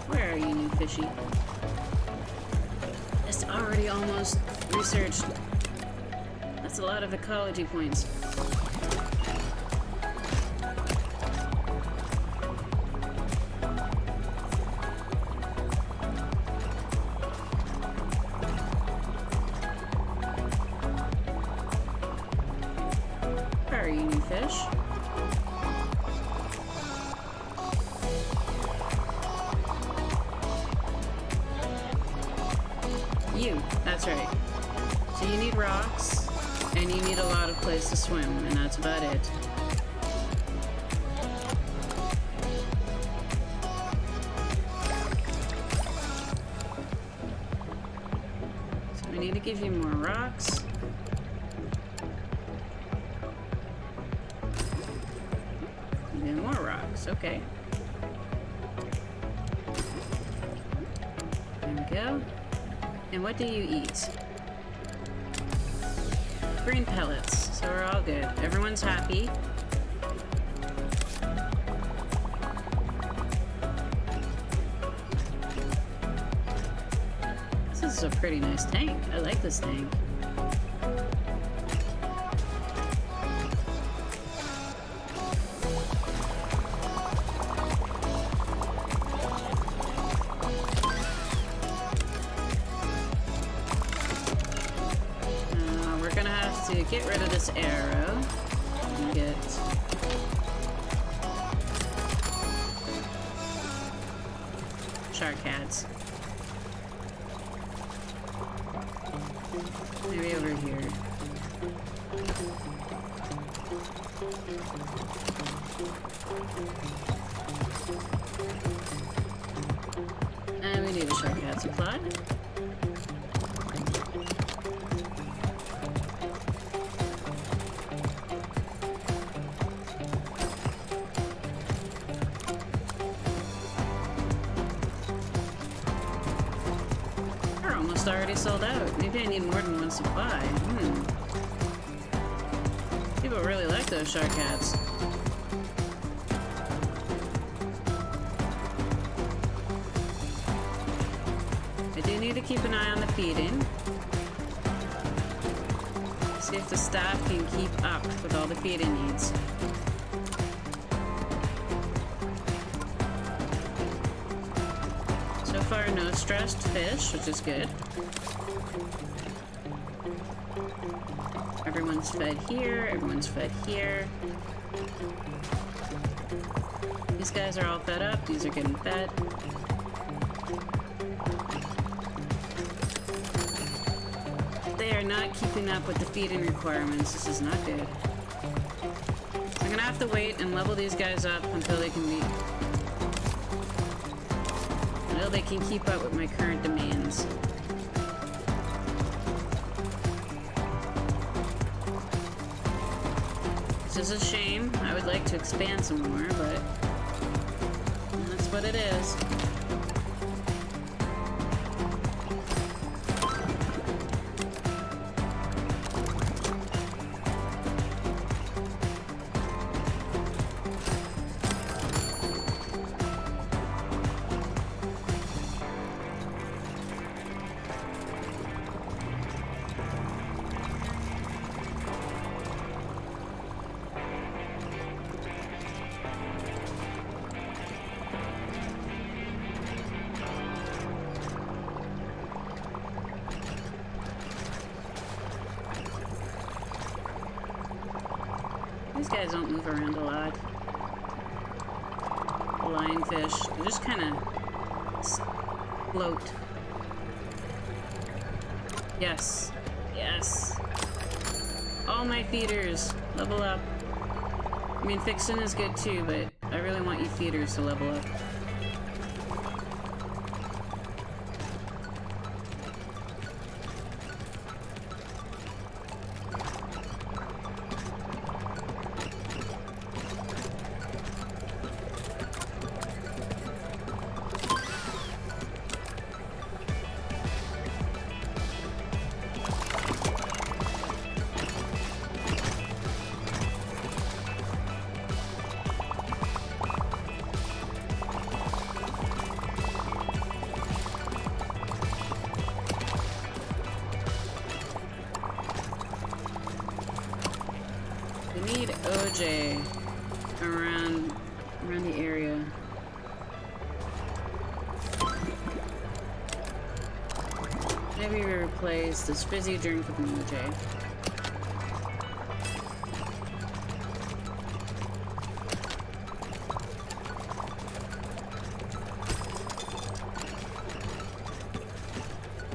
Where are you, new fishy? Already almost researched. That's a lot of ecology points. Where are you, new fish? You, that's right. So you need rocks, and you need a lot of place to swim, and that's about it. So we need to give you more rocks. Even more rocks, okay. There we go. And what do you eat? Green pellets, so we're all good. Everyone's happy. This is a pretty nice tank. I like this tank. To get rid of this arrow and get shark heads. Maybe over here. And we need a shark head supply. Already sold out. Maybe I need more than one supply. People really like those shark hats. I do need to keep an eye on the feeding. See if the staff can keep up with all the feeding needs. So far, no stressed fish, which is good. Everyone's fed here, everyone's fed here. These guys are all fed up, these are getting fed. They are not keeping up with the feeding requirements. This is not good. I'm gonna have to wait and level these guys up until they can be... until they can keep up with my current demands. This is a shame. I would like to expand some more, but that's what it is. These guys don't move around a lot. Lionfish, they just kind of float. Yes. Yes. All my feeders, level up. I mean, fixin' is good too, but I really want you feeders to level up. We need OJ around the area. Maybe we replace this fizzy drink with an OJ.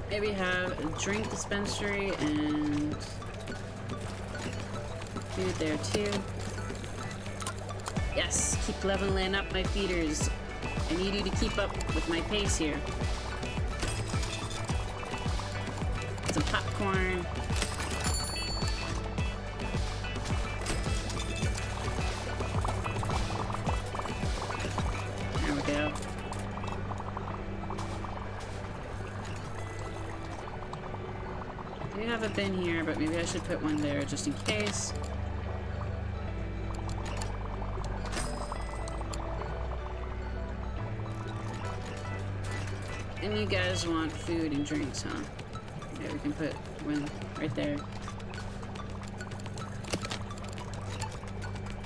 Maybe have a drink dispensary and food there too. Yes, keep leveling up my feeders. I need you to keep up with my pace here. Some popcorn. There we go. We have a bin here, but maybe I should put one there just in case. And you guys want food and drinks, huh? Okay, we can put one right there.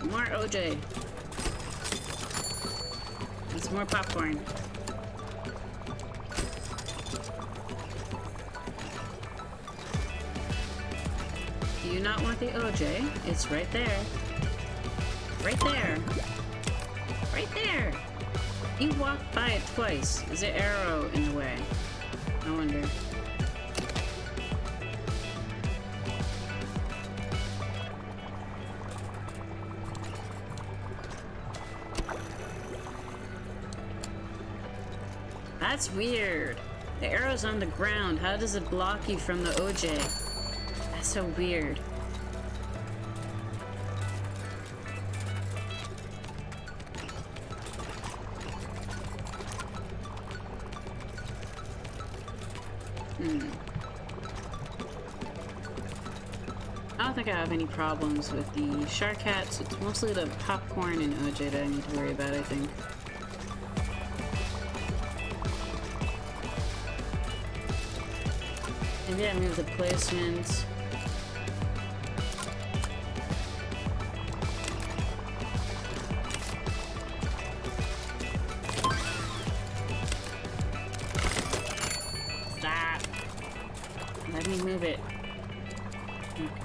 More OJ. And some more popcorn. Do you not want the OJ? It's right there. Right there. Right there. You walked by it twice. Is an arrow in the way? I wonder. That's weird. The arrow's on the ground. How does it block you from the OJ? That's so weird. I don't think I have any problems with the shark hats. It's mostly the popcorn and OJ that I need to worry about, I think. Maybe I move the placement. Stop! Let me move it.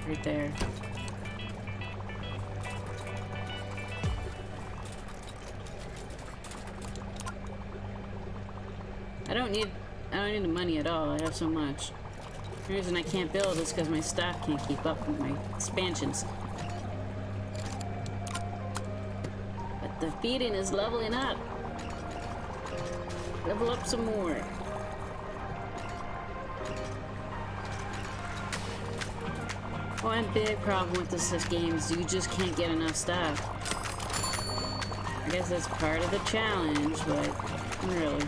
Right there. I don't need the money at all. I have so much. The reason I can't build is because my staff can't keep up with my expansions. But the feeding is leveling up. Level up some more. One big problem with this game is you just can't get enough stuff. I guess that's part of the challenge, but really.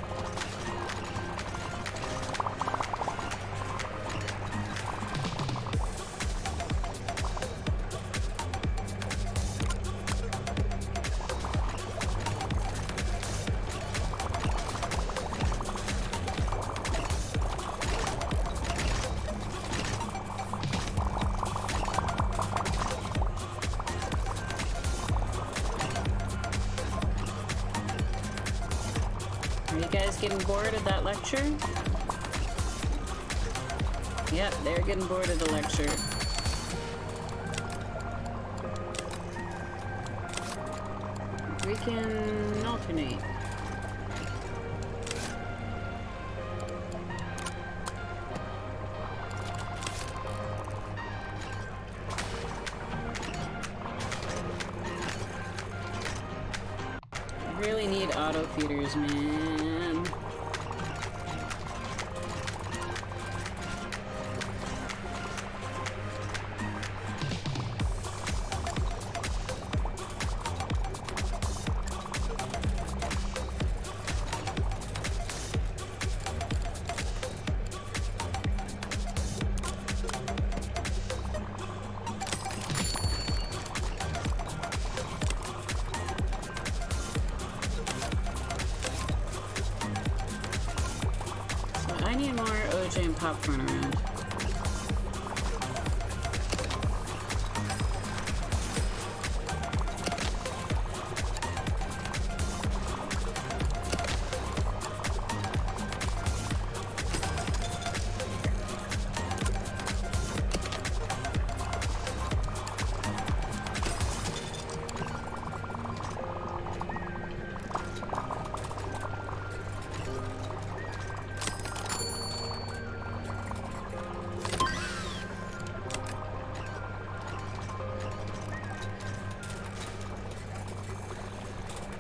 Are you guys getting bored of that lecture? Yep, they're getting bored of the lecture. can alternate. I really need auto feeders, man. I need more OJ and popcorn around.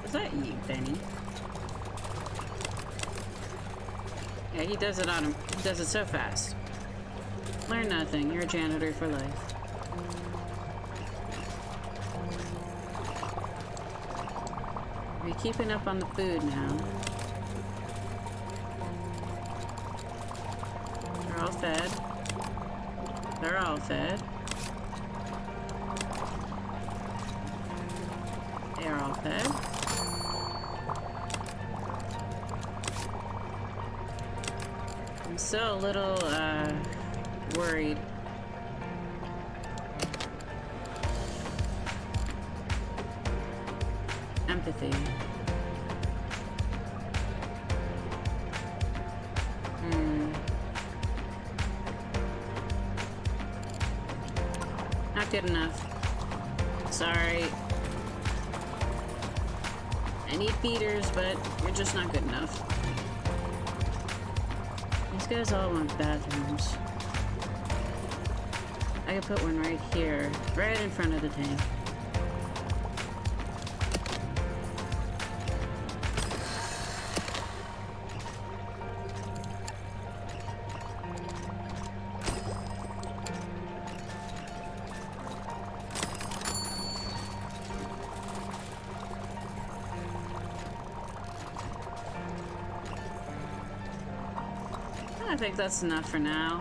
Is that you, Benny? Yeah, he does it on him. He does it so fast. Learn nothing. You're a janitor for life. Are you keeping up on the food now? They're all fed. They're all fed. They are all fed. I'm still a little, worried. Empathy. Not good enough. Sorry. I need feeders, but you're just not good enough. These guys all want bathrooms. I could put one right here, right in front of the tank. I think that's enough for now.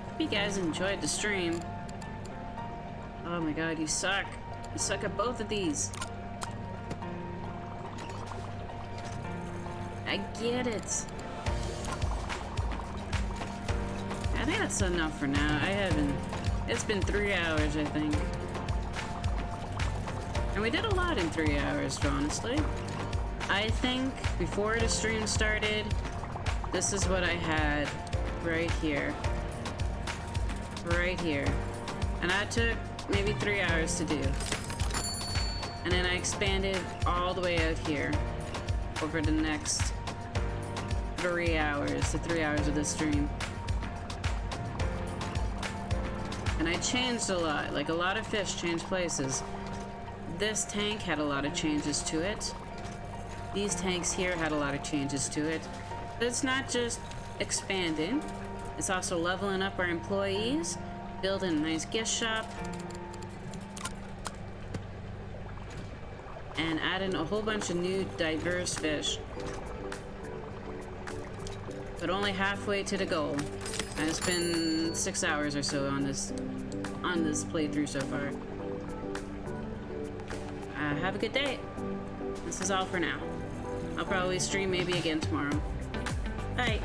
Hope you guys enjoyed the stream. Oh my god, you suck. You suck at both of these. I get it. I think that's enough for now. It's been 3 hours, I think. And we did a lot in 3 hours, honestly. I think before the stream started, this is what I had right here. Right here. And that took maybe 3 hours to do. And then I expanded all the way out here over the next 3 hours, the 3 hours of the stream. And I changed a lot, like a lot of fish changed places. This tank had a lot of changes to it. These tanks here had a lot of changes to it. But it's not just expanding, it's also leveling up our employees, building a nice gift shop, and adding a whole bunch of new diverse fish. But only halfway to the goal. And it's been 6 hours or so on this playthrough so far. Have a good day. This is all for now. I'll probably stream maybe again tomorrow. Bye.